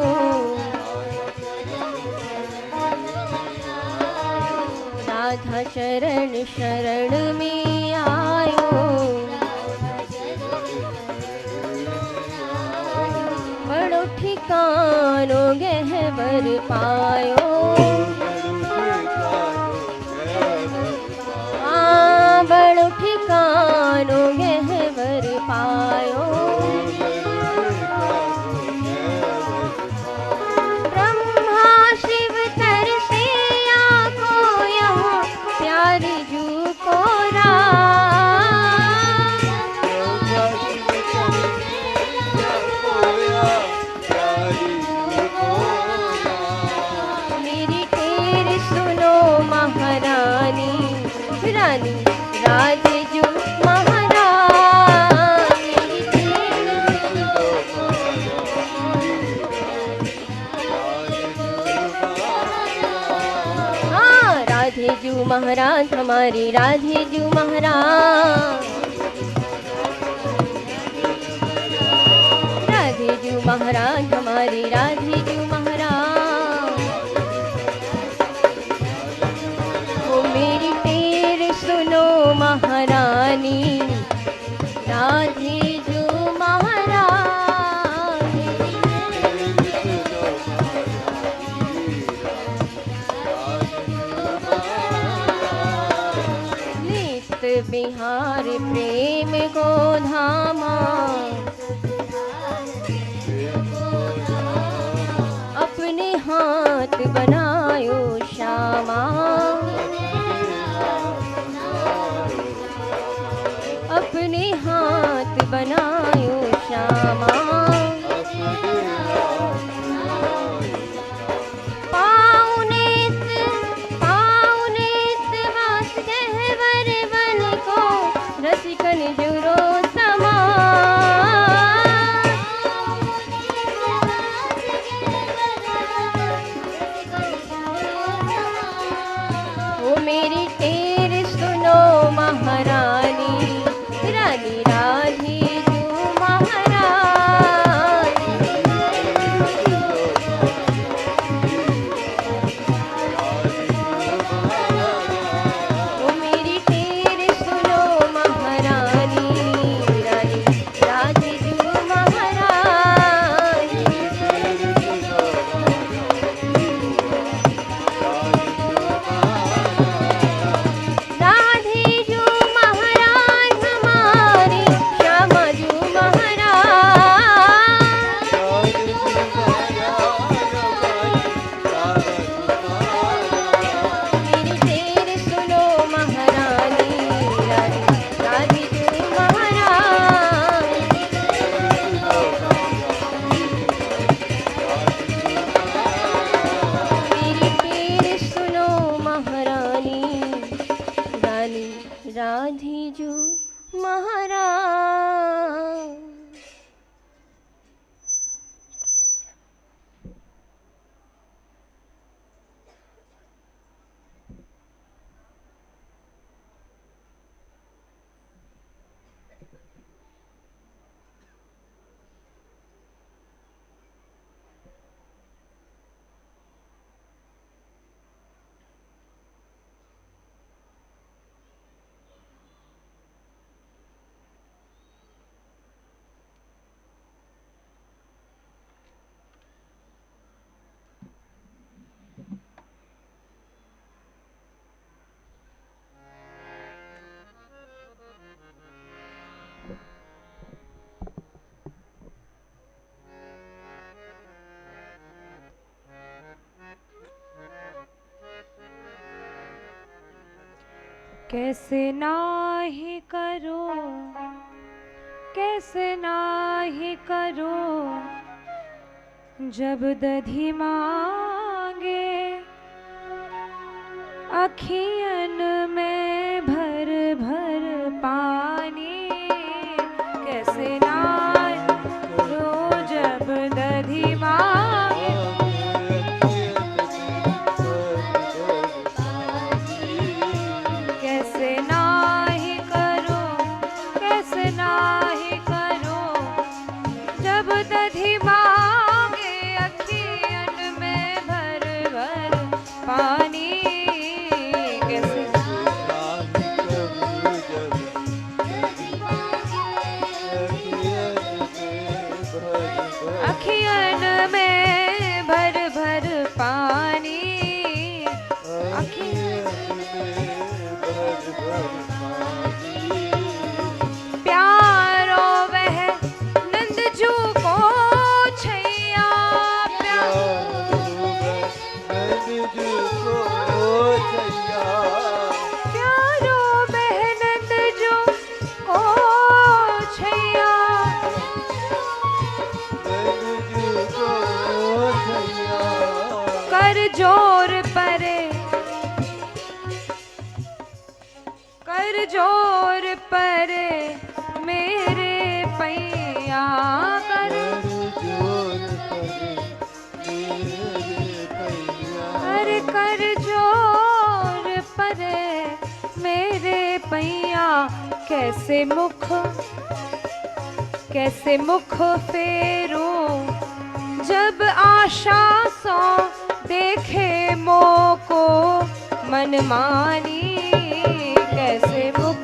राधा चरण शरण में आयो बड़ो ठिकानो गहवर पायो बड़ो ठिकानो गहवर पायो ब्रह्मा शिव तरसे आको यहाँ प्यारी जू को मेरी टेर सुनो महारानी रानी राधे जू महारानी हाँ राधे जू महाराज हमारी राधे जू महाराज राधे जू महाराज हमारी राधे जू महाराज वो मेरी टेर सुनो महारानी राधे जू महारानी नित बिहार प्रेम को धामा अपने हाथ बनायो श्यामा अपने हाथ बनायो श्यामा पाउनेत वास गहवर बन को रसिकन जुरो समा वो मेरी टेर सुनो महारानी रानी राधे जू महारानी वो मेरी टेर सुनो महारानी रानी राधे जू महारानी राधे जू महाराज हमारी श्यामा जू महाराज मेरी टेर सुनो महारानी रानी राधे जू महारानी मेरी टेर सुनो महारानी रानी राधे जू महाराज कैसे नाही करो कैसे नाही करूं जब दधी मांगे अखियन में भर भर पानी। कैसे ना करूं जब दधी मांगे कैसे नाही करूं कैसे नाही करूं जब दधी मांगे अखियन में भर भर पानी। कैसे अखियन में भर भर पानी। प्यारो वह नंदजू को छैया प्यारो वह नंदजू को छैया कर जोर परे मेरे पैया कर अरे कर जोर परे मेरे पैया। कैसे मुख फेरूं जब आशा सो देखे मोको मनमानी। कैसे मुख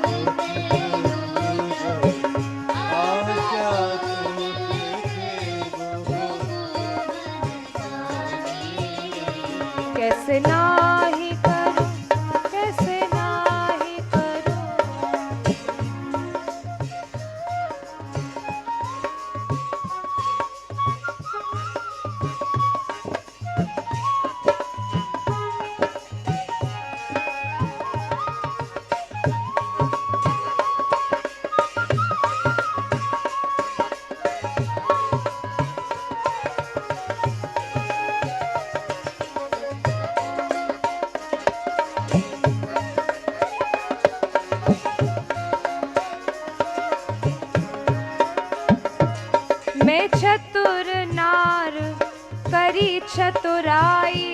कैसे नाही करूं कैसे नाही करूं मैं चतुर नार करी चतुराई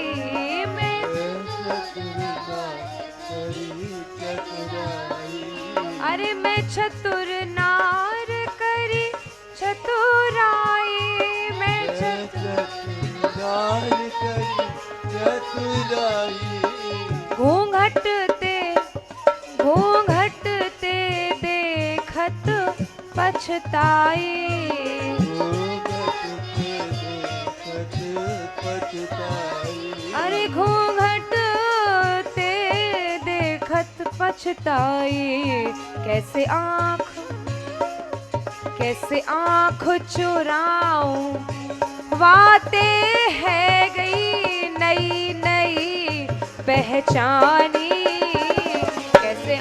अरे मैं चतुर नार करी चतुराई मैं घूंघटते देखत पछताई। अरे घूंघटते देखत पछताई। कैसे आँख चुराऊं बातें है गई नई नई पहचानी। कैसे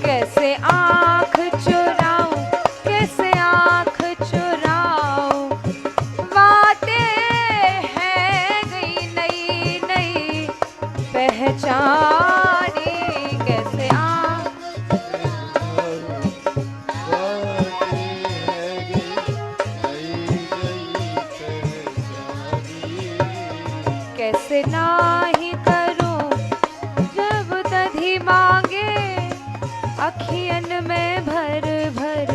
कैसे आँख चुराऊं बातें है गई नई नई पहचानी। कैसे कैसे नाही करूं जब दधी मांगे अखियन में भर भर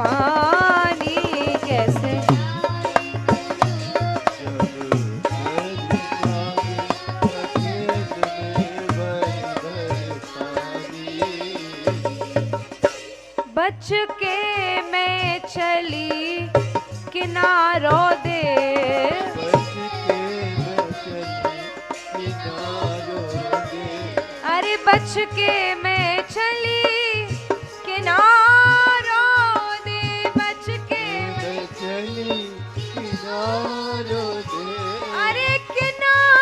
पानी। कैसे बच के मैं चली किनारों दे अरे बच के मैं चली किनारों दे बच के मैं चली किनारों दे अरे किनारों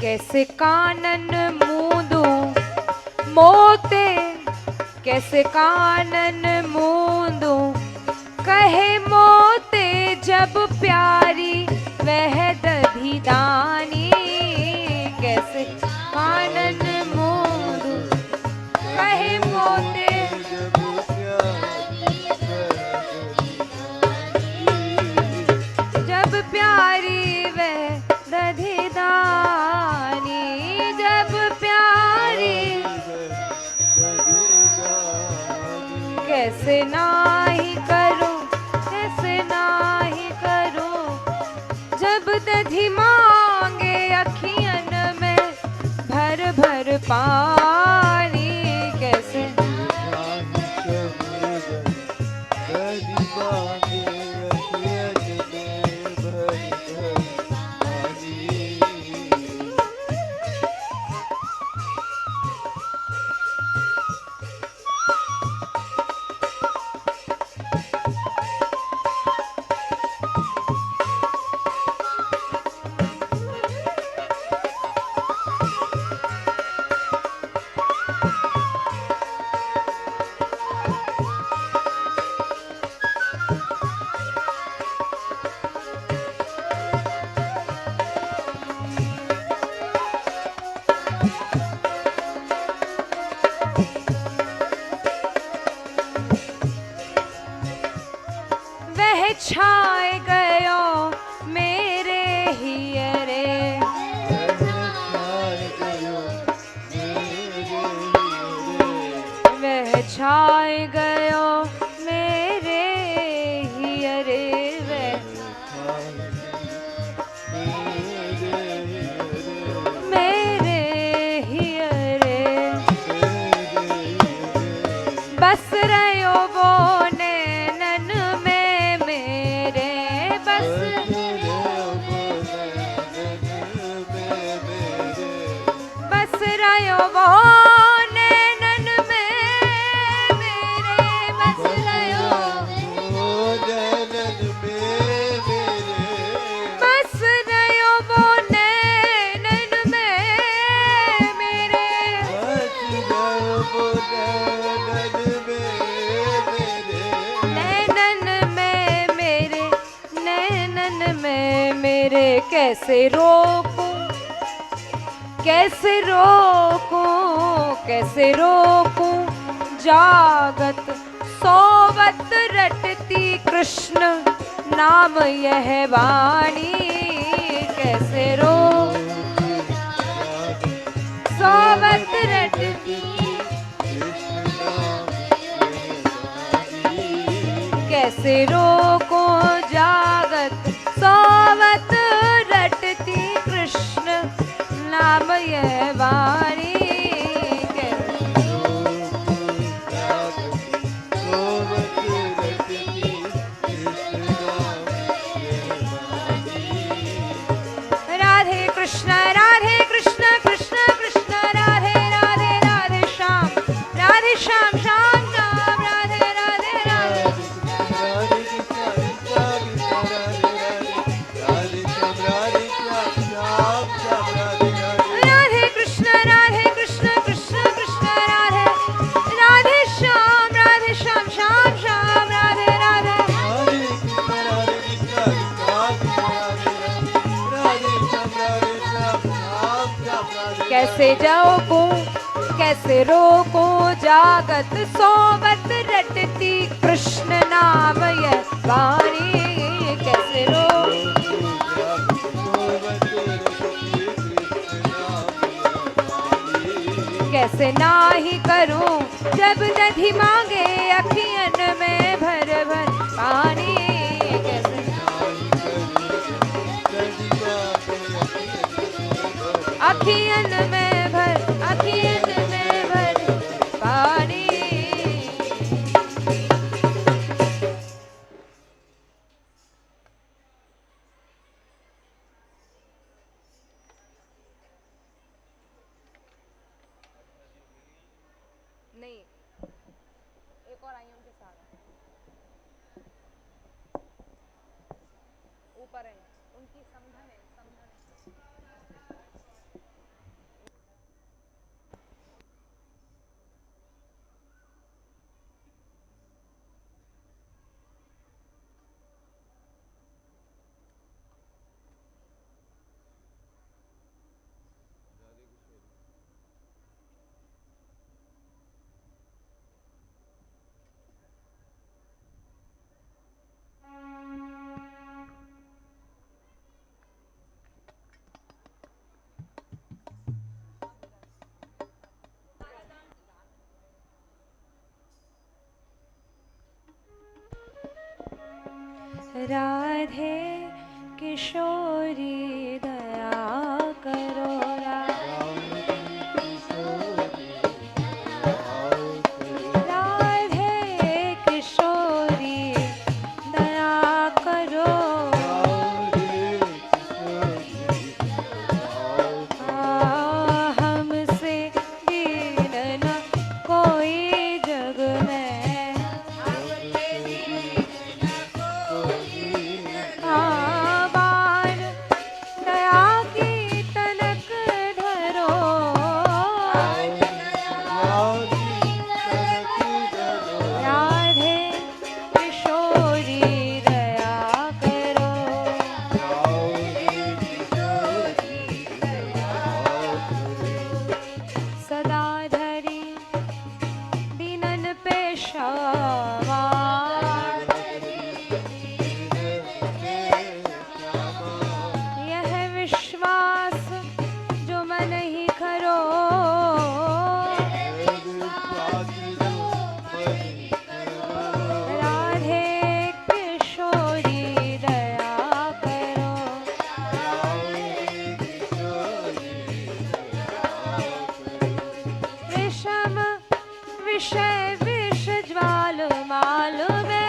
कैसे कानन मूंदूं मोते, कैसे कानन मूंदूं कहे मोते, जब प्यारी वह दधी दानी। कैसे कानन मूंदूं कहे मोते, जब प्यारी वह दधी दानी, जब प्यारी। कैसे नाही करूं, कैसे नाही करूं, जब दधी मांगे अखियन में भर भर पानी। कैसे छाए गयो मेरे हियरे, वह छाए गयो मेरे हियरे, मेरे हियरे। बस रहो वो नैनन में मेरे, बस बस रहो वो नैनन में मेरे, बस रहो बस रहो वो नैनन में मेरे, नैनन में मेरे, नैनन में मेरे। कैसे रोकूं, कैसे रोकूं, कैसे रोकूं जागत सोवत रटती कृष्ण नाम यह वाणी। कैसे रो सोवत रटती, कैसे रोको जागत सोवत रटती कृष्ण नाम यह वाणी। राधे कृष्ण कृष्ण कृष्ण राधे राधे, राधे श्याम श्याम श्याम, राधे राधे राधे। राधे कृष्ण कृष्ण कृष्ण राधे, राधे श्याम श्याम श्याम, राधे राधे। कैसे जाऊं, कैसे रोको जागत सोवत रटती कृष्ण नाम यह वाणी। कैसे रो कैसे नाही करूं, जब दधी मांगे अखियन में भर भर पानी। कैसे अखियन में भर, अखियन में भर पानी। नहीं, एक और आई उनके साथ ऊपर है, उनकी समधन है, समधन। राधे किशोरी दया करो राधे किशोरी दया करो हमसे दीन न कोई जग में बाण दया की तनक धरो राधे किशोरी दया करो सदा धरी दीनन पे शावा यह विश्वास जो मन ही करो राधे किशोरी दया करो विषम विषय विष ज्वाल माल में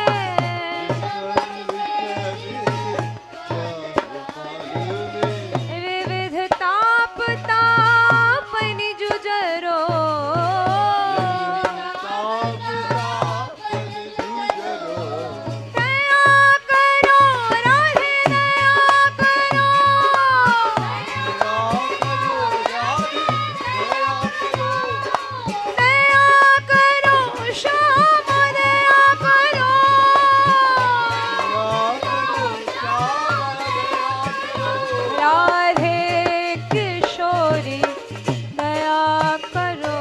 विविध ताप तापनि जुझरो दया करो राधे दया करो दया करो श्याम दया करो राधे किशोरी दया करो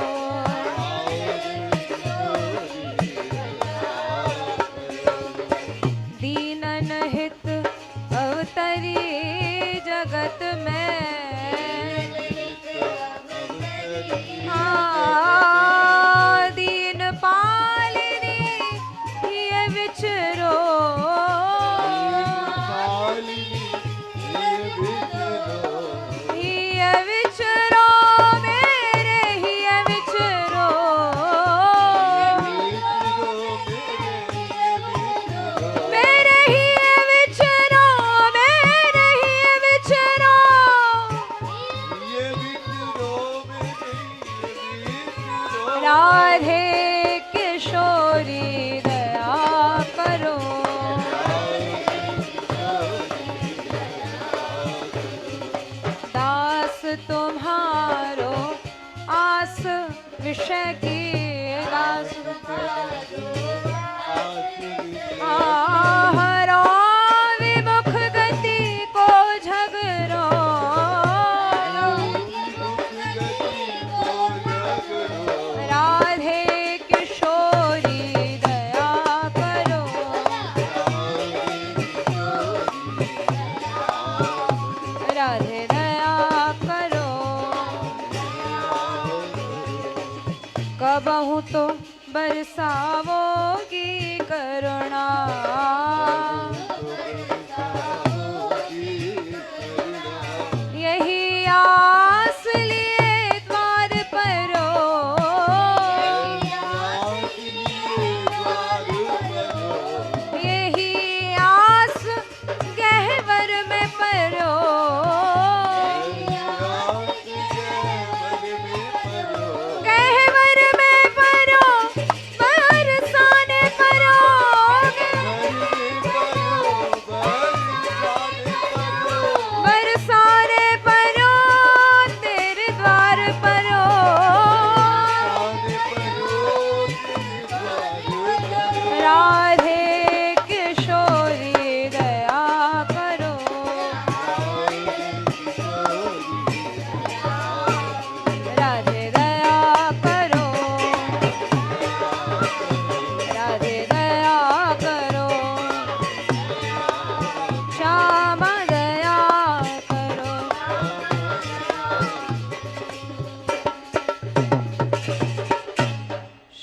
दीनन हित अवतरी जगत में दीन पालिनी ये विचरो ये विचरो मेरे ये विचरो मेरे ही ये विचरो मेरे ही ये विचरो राधे किशोरी दया करो दास तुम्हारो आस विषय की दास हरो विमुख गति को झगरो राधे किशोरी दया करो राधे दया करो कबहू तो बरसावोगी करुणा यही आस लिए द्वार परो यही आस गहवर में परो गहवर में परो बरसाने परोगे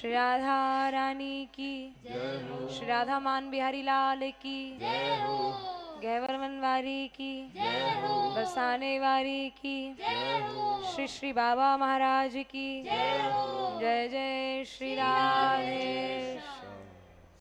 श्री राधा रानी की, श्री राधा मान बिहारी लाल की, गैवर मनवारी की, बरसाने वारी की, श्री श्री बाबा महाराज की, जय जय श्री राधे।